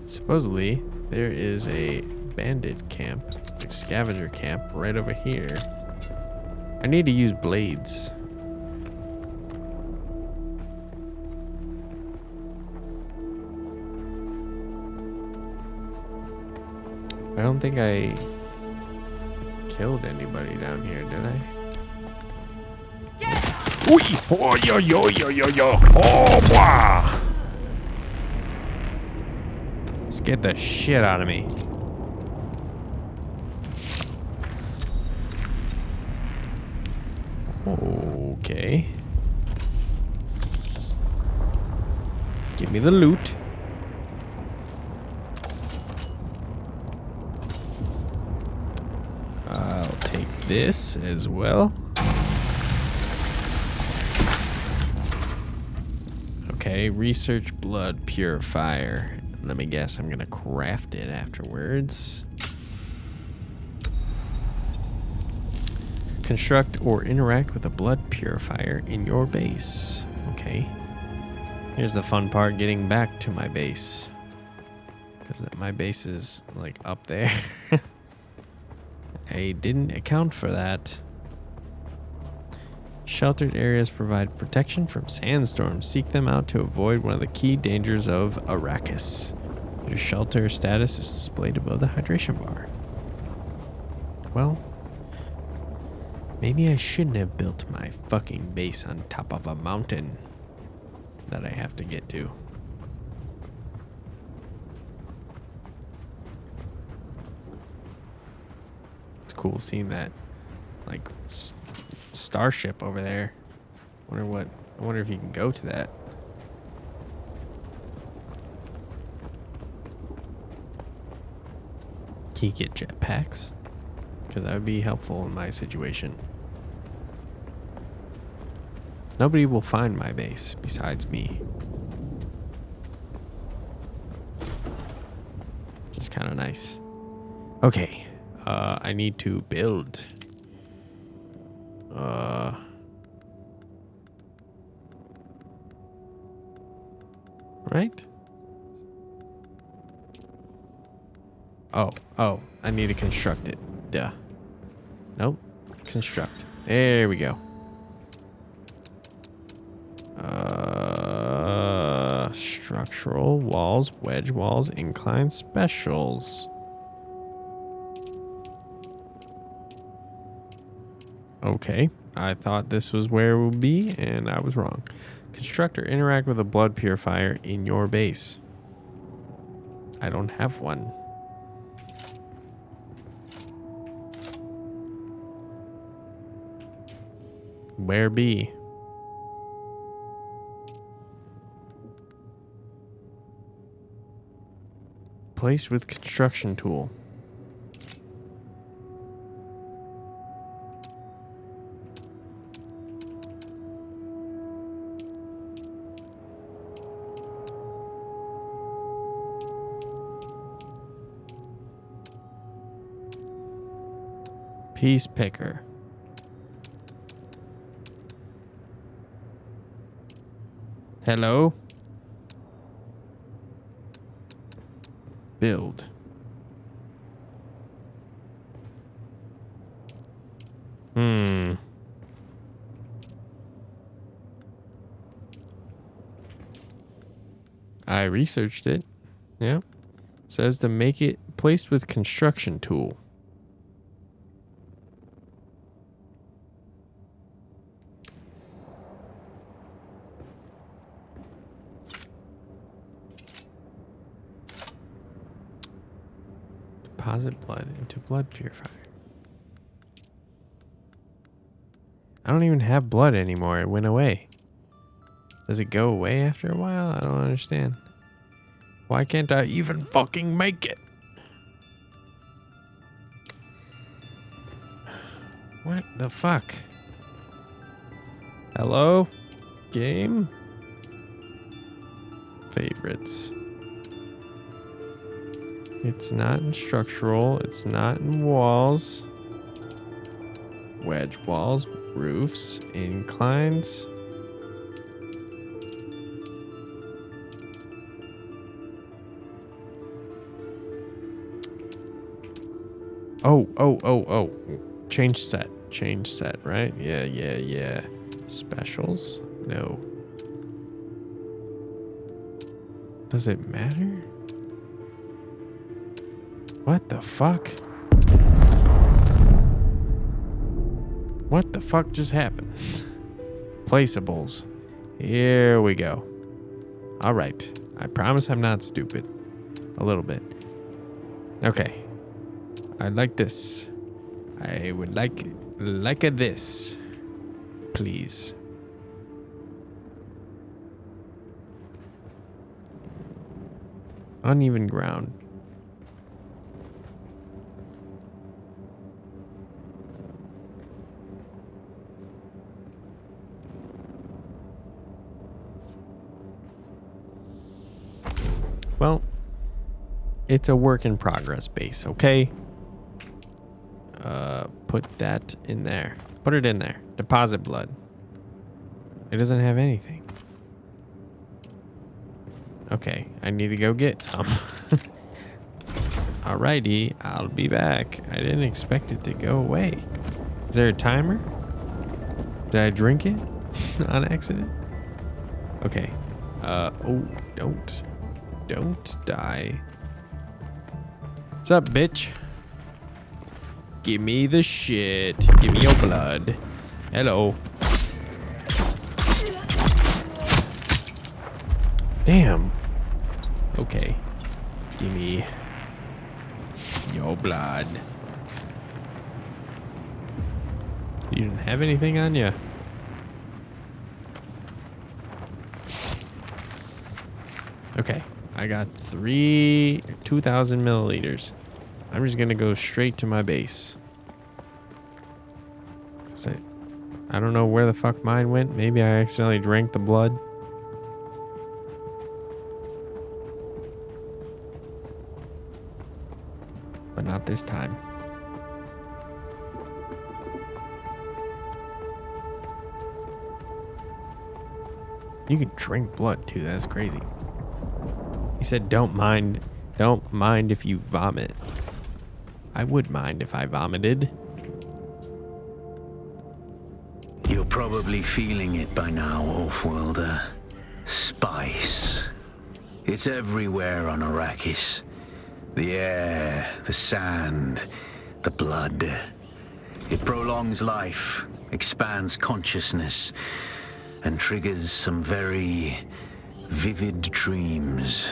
supposedly there is a bandit camp, like scavenger camp, right over here. I need to use blades. I don't think I killed anybody down here, did I? Ui! Oh, yo, yo, yo, yo, yo. Oh, wow. Scared the shit out of me. Okay. Give me the loot. I'll take this as well. Okay, research blood purifier. Let me guess, I'm gonna craft it afterwards. Construct or interact with a blood purifier in your base. Okay. Here's the fun part, getting back to my base. Because my base is like up there. I didn't account for that. Sheltered areas provide protection from sandstorms. Seek them out to avoid one of the key dangers of Arrakis. Your shelter status is displayed above the hydration bar. Well, maybe I shouldn't have built my fucking base on top of a mountain that I have to get to. It's cool seeing that, like, starship over there. I wonder if you can go to that. Can you get jetpacks? Because that would be helpful in my situation. Nobody will find my base besides me. Which is kind of nice. Okay. I need to build. Right? Oh, I need to construct it. Duh. Nope. Construct. There we go. Structural walls, wedge walls, incline specials. Okay. I thought this was where it would be, and I was wrong. Construct or interact with a blood purifier in your base. I don't have one. Where be? Placed with construction tool. Piece picker. Hello? Build. I researched it. Yeah. It says to make it placed with construction tool. Deposit blood into blood purifier. I don't even have blood anymore. It went away. Does it go away after a while? I don't understand. Why can't I even fucking make it? What the fuck? Hello? Game? Favorites. It's not in structural. It's not in walls. Wedge walls, roofs, inclines. Oh. Change set, right? Yeah. Specials? No. Does it matter? What the fuck? What the fuck just happened? Placeables. Here we go. All right. I promise I'm not stupid. A little bit. Okay. I like this. I would like a this. Please. Uneven ground. Well, it's a work in progress base, okay? Put that in there. Put it in there. Deposit blood. It doesn't have anything. Okay, I need to go get some. Alrighty, I'll be back. I didn't expect it to go away. Is there a timer? Did I drink it on accident? Okay. Oh, don't die. What's up, bitch? Give me the shit. Give me your blood. Hello. Damn. Okay. Give me your blood. You didn't have anything on you. Okay. I got 2,000 milliliters. I'm just gonna go straight to my base. I don't know where the fuck mine went. Maybe I accidentally drank the blood. But not this time. You can drink blood too. That's crazy. He said, don't mind if you vomit. I would mind if I vomited. You're probably feeling it by now, Offworlder. Spice. It's everywhere on Arrakis. The air, the sand, the blood. It prolongs life, expands consciousness, and triggers some very vivid dreams.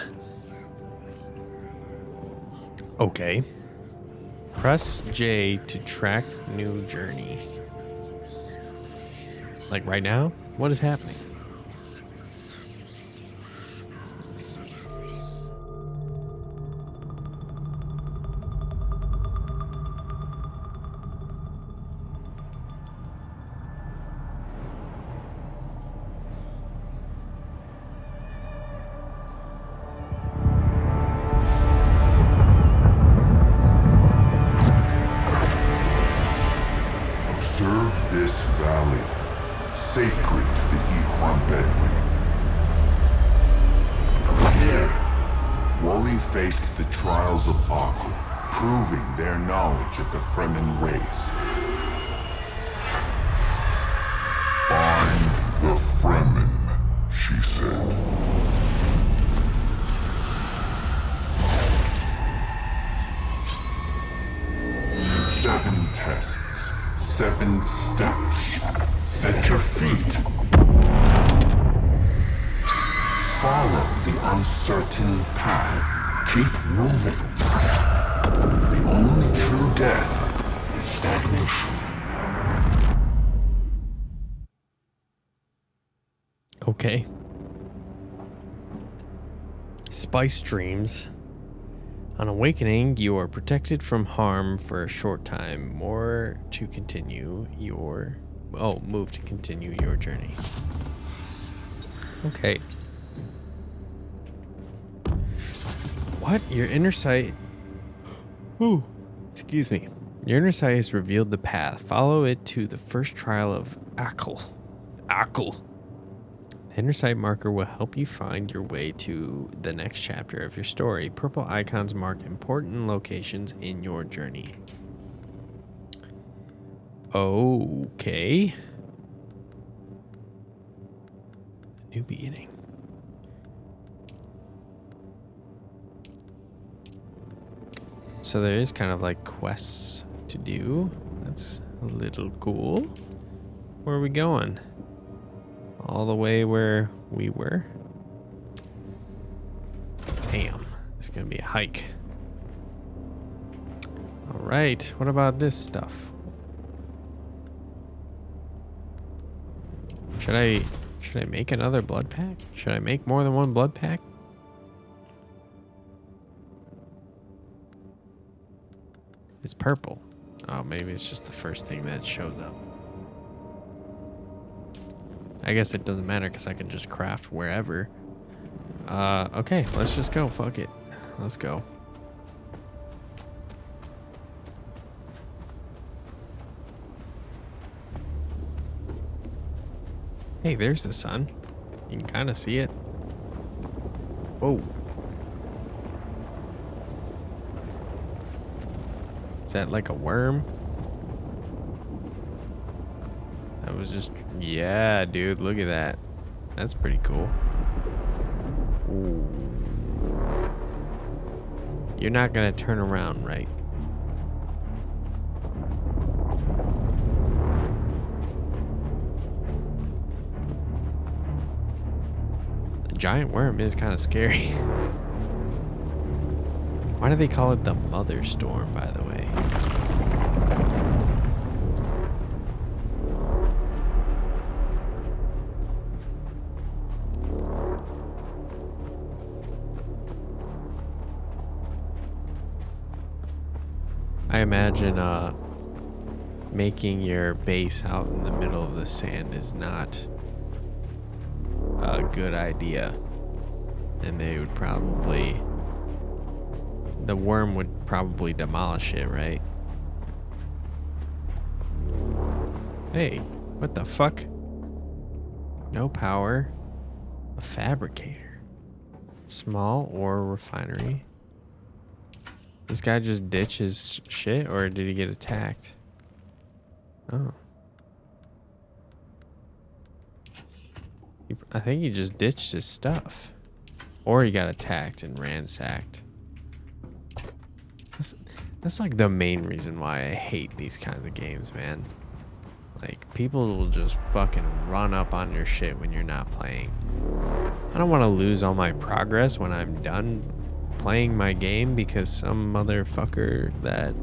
Okay. Press J to track new journey. Like right now? What is happening? Observe this valley, sacred to the Equan Bedouin. Here, Wally faced the trials of Akul, proving their knowledge of the Fremen ways. Find the Fremen, she said. Seven tests, 7 steps. Set your feet. Follow the uncertain path. Keep moving. The only true death is stagnation. Okay. Spice dreams. On awakening, you are protected from harm for a short time. Move to continue your journey. Okay. What? Your inner sight. Ooh, excuse me. Your inner sight has revealed the path. Follow it to the first trial of Akul. The inner sight marker will help you find your way to the next chapter of your story. Purple icons mark important locations in your journey. Okay. A new beginning. So there is kind of like quests to do. That's a little cool. Where are we going? All the way where we were. Damn, it's gonna be a hike. All right, what about this stuff? Should I make another blood pack? Should I make more than one blood pack? It's purple. Oh, maybe it's just the first thing that shows up. I guess it doesn't matter because I can just craft wherever. Okay, let's just go. Fuck it. Let's go. Hey, there's the sun. You can kind of see it. Whoa. Is that like a worm? That was just... Yeah, dude, look at that. That's pretty cool. Ooh. You're not gonna turn around, right? The giant worm is kind of scary. Why do they call it the Mother Storm, by the way? I imagine making your base out in the middle of the sand is not a good idea. And they would probably... The worm would probably demolish it, right? Hey, what the fuck? No power. A fabricator. Small ore refinery. This guy just ditched his shit, or did he get attacked? Oh. I think he just ditched his stuff. Or he got attacked and ransacked. That's like the main reason why I hate these kinds of games, man. Like, people will just fucking run up on your shit when you're not playing. I don't want to lose all my progress when I'm done playing my game because some motherfucker that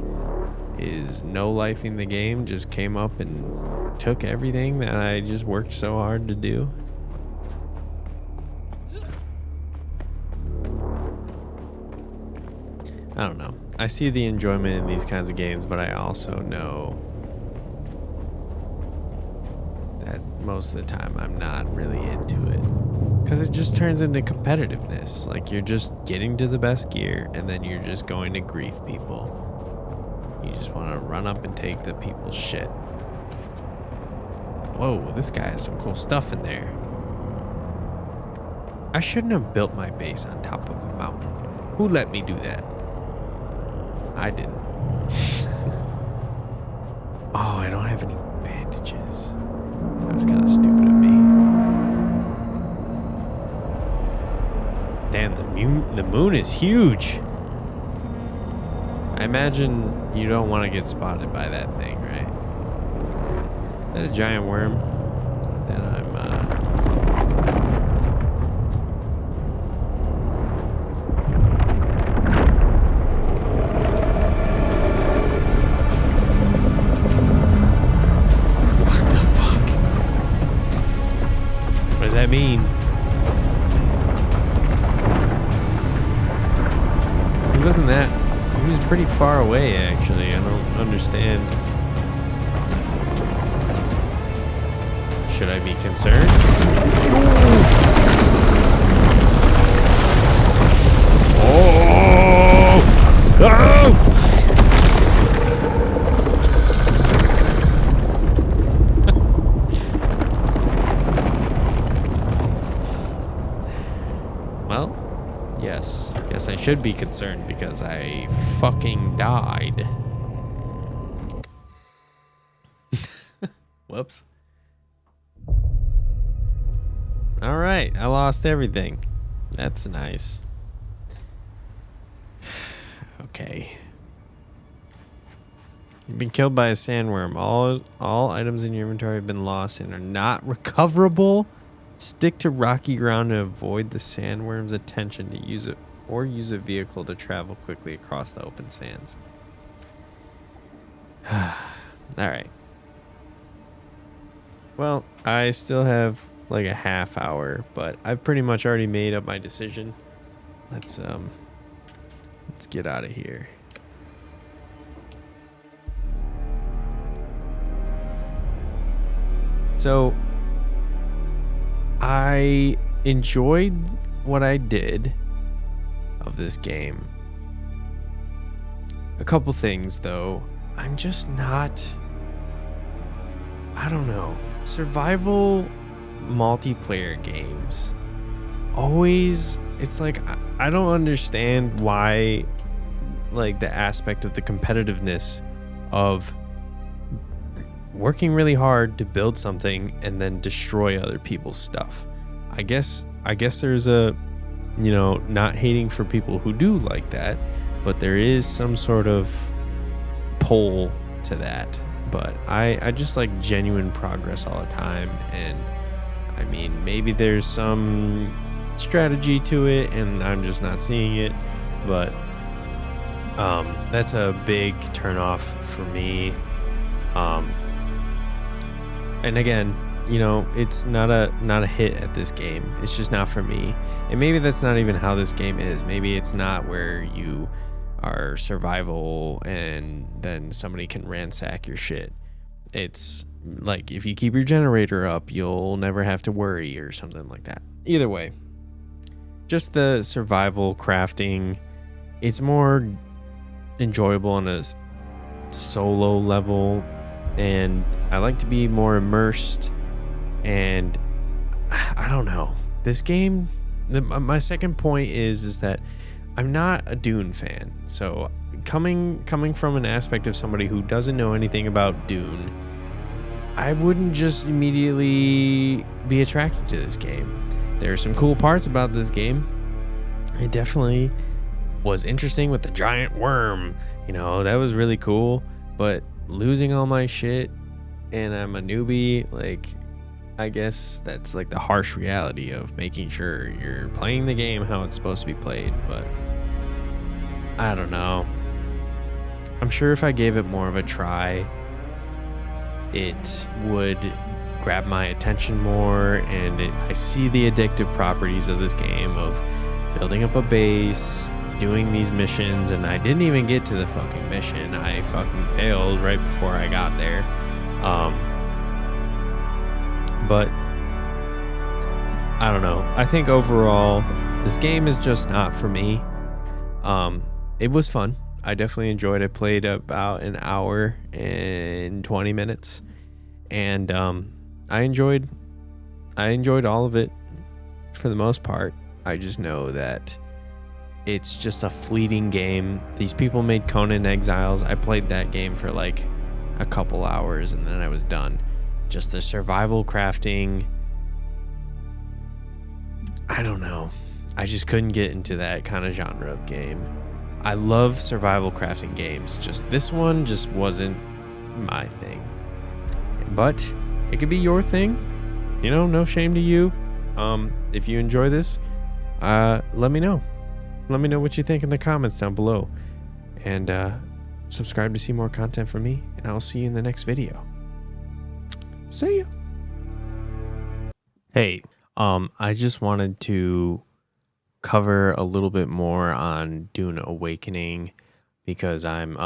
is no-lifing the game just came up and took everything that I just worked so hard to do. I don't know. I see the enjoyment in these kinds of games, but I also know that most of the time I'm not really into it. Because it just turns into competitiveness. Like, you're just getting to the best gear, and then you're just going to grief people. You just want to run up and take the people's shit. Whoa, this guy has some cool stuff in there. I shouldn't have built my base on top of a mountain. Who let me do that? I didn't. Oh, I don't have any bandages. That was kind of stupid of me. Damn, the moon is huge. I imagine you don't want to get spotted by that thing, right? Is that a giant worm? Then I'm What the fuck? What does that mean? He wasn't that. He was pretty far away, actually. I don't understand. Should I be concerned? Oh! Oh! Well, yes. Yes, I should be concerned because I fucking died. Whoops. All right, I lost everything. That's nice. Okay. You've been killed by a sandworm. All items in your inventory have been lost and are not recoverable. Stick to rocky ground to avoid the sandworm's attention to use it, or use a vehicle to travel quickly across the open sands. All right. Well, I still have like a half hour, but I've pretty much already made up my decision. Let's get out of here. So I enjoyed what I did of this game. A couple things though. I'm just not, I don't know. Survival multiplayer games always, it's like I don't understand why, like, the aspect of the competitiveness of working really hard to build something and then destroy other people's stuff. I guess there's a, you know, not hating for people who do like that, but there is some sort of pull to that. But I just like genuine progress all the time, and I mean, maybe there's some strategy to it and I'm just not seeing it, but that's a big turnoff for me. And again, you know, it's not a hit at this game. It's just not for me. And maybe that's not even how this game is. Maybe it's not where you are survival and then somebody can ransack your shit. It's like if you keep your generator up, you'll never have to worry or something like that. Either way, just the survival crafting, it's more enjoyable on a solo level, and I like to be more immersed. And I don't know, this game, my second point is that I'm not a Dune fan. So coming from an aspect of somebody who doesn't know anything about Dune, I wouldn't just immediately be attracted to this game. There are some cool parts about this game. It definitely was interesting with the giant worm. You know, that was really cool. But losing all my shit and I'm a newbie, like, I guess that's like the harsh reality of making sure you're playing the game how it's supposed to be played. But I don't know. I'm sure if I gave it more of a try, it would grab my attention more, and I see the addictive properties of this game of building up a base, doing these missions, and I didn't even get to the fucking mission. I fucking failed right before I got there. But I don't know. I think overall, this game is just not for me. It was fun. I definitely enjoyed it. Played about an hour and 20 minutes, and I enjoyed all of it for the most part. I just know that it's just a fleeting game. These people made Conan Exiles. I played that game for like a couple hours and then I was done. Just the survival crafting, I don't know. I just couldn't get into that kind of genre of game. I love survival crafting games. Just this one just wasn't my thing. But it could be your thing. You know, no shame to you. If you enjoy this, let me know. Let me know what you think in the comments down below. And subscribe to see more content from me. And I'll see you in the next video. See ya. Hey, I just wanted to cover a little bit more on Dune Awakening because I'm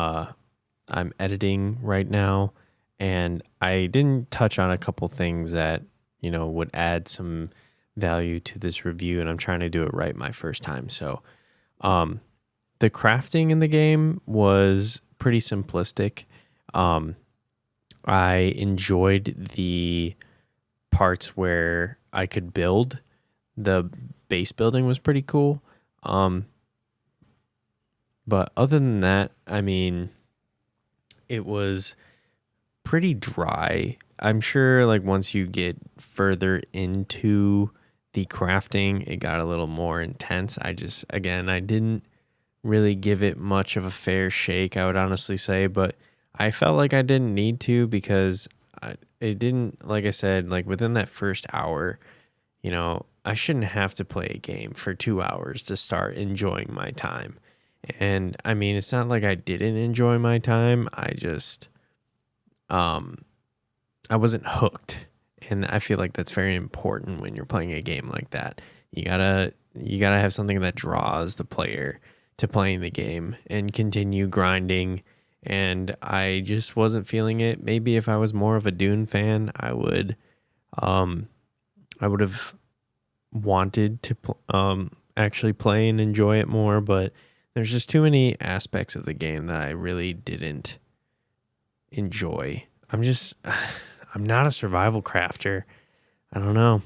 editing right now, and I didn't touch on a couple things that, you know, would add some value to this review, and I'm trying to do it right my first time. So the crafting in the game was pretty simplistic. I enjoyed the parts where I could build. The base building was pretty cool. But other than that, I mean, it was pretty dry. I'm sure like once you get further into the crafting, it got a little more intense. I didn't really give it much of a fair shake, I would honestly say, but I felt like I didn't need to because it didn't, like I said, like within that first hour, you know, I shouldn't have to play a game for 2 hours to start enjoying my time. And I mean, it's not like I didn't enjoy my time. I just, I wasn't hooked. And I feel like that's very important when you're playing a game like that. You gotta have something that draws the player to playing the game and continue grinding. And I just wasn't feeling it. Maybe if I was more of a Dune fan, I would have wanted to actually play and enjoy it more, but there's just too many aspects of the game that I really didn't enjoy. I'm not a survival crafter. I don't know.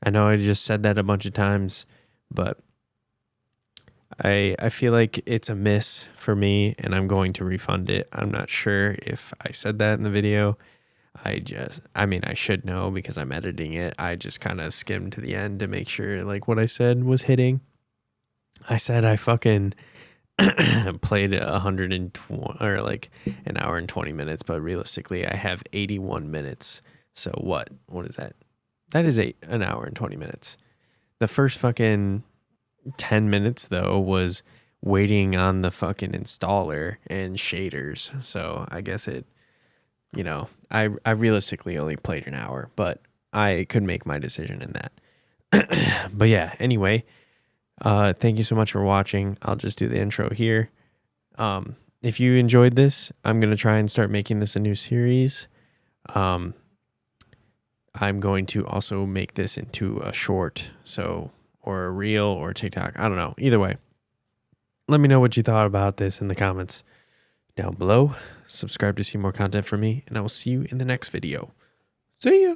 I know I just said that a bunch of times, but I feel like it's a miss for me, and I'm going to refund it. I'm not sure if I said that in the video. I should know because I'm editing it. I just kind of skimmed to the end to make sure like what I said was hitting. I said I fucking played 120 or like an hour and 20 minutes, but realistically I have 81 minutes. So what is that? That is an hour and 20 minutes. The first fucking 10 minutes though was waiting on the fucking installer and shaders. So I guess it, you know, I realistically only played an hour, but I could make my decision in that. But yeah, anyway, thank you so much for watching. I'll just do the intro here. If you enjoyed this, I'm going to try and start making this a new series. I'm going to also make this into a short, or a reel or TikTok. I don't know. Either way, let me know what you thought about this in the comments down below. Subscribe to see more content from me, and I will see you in the next video. See ya.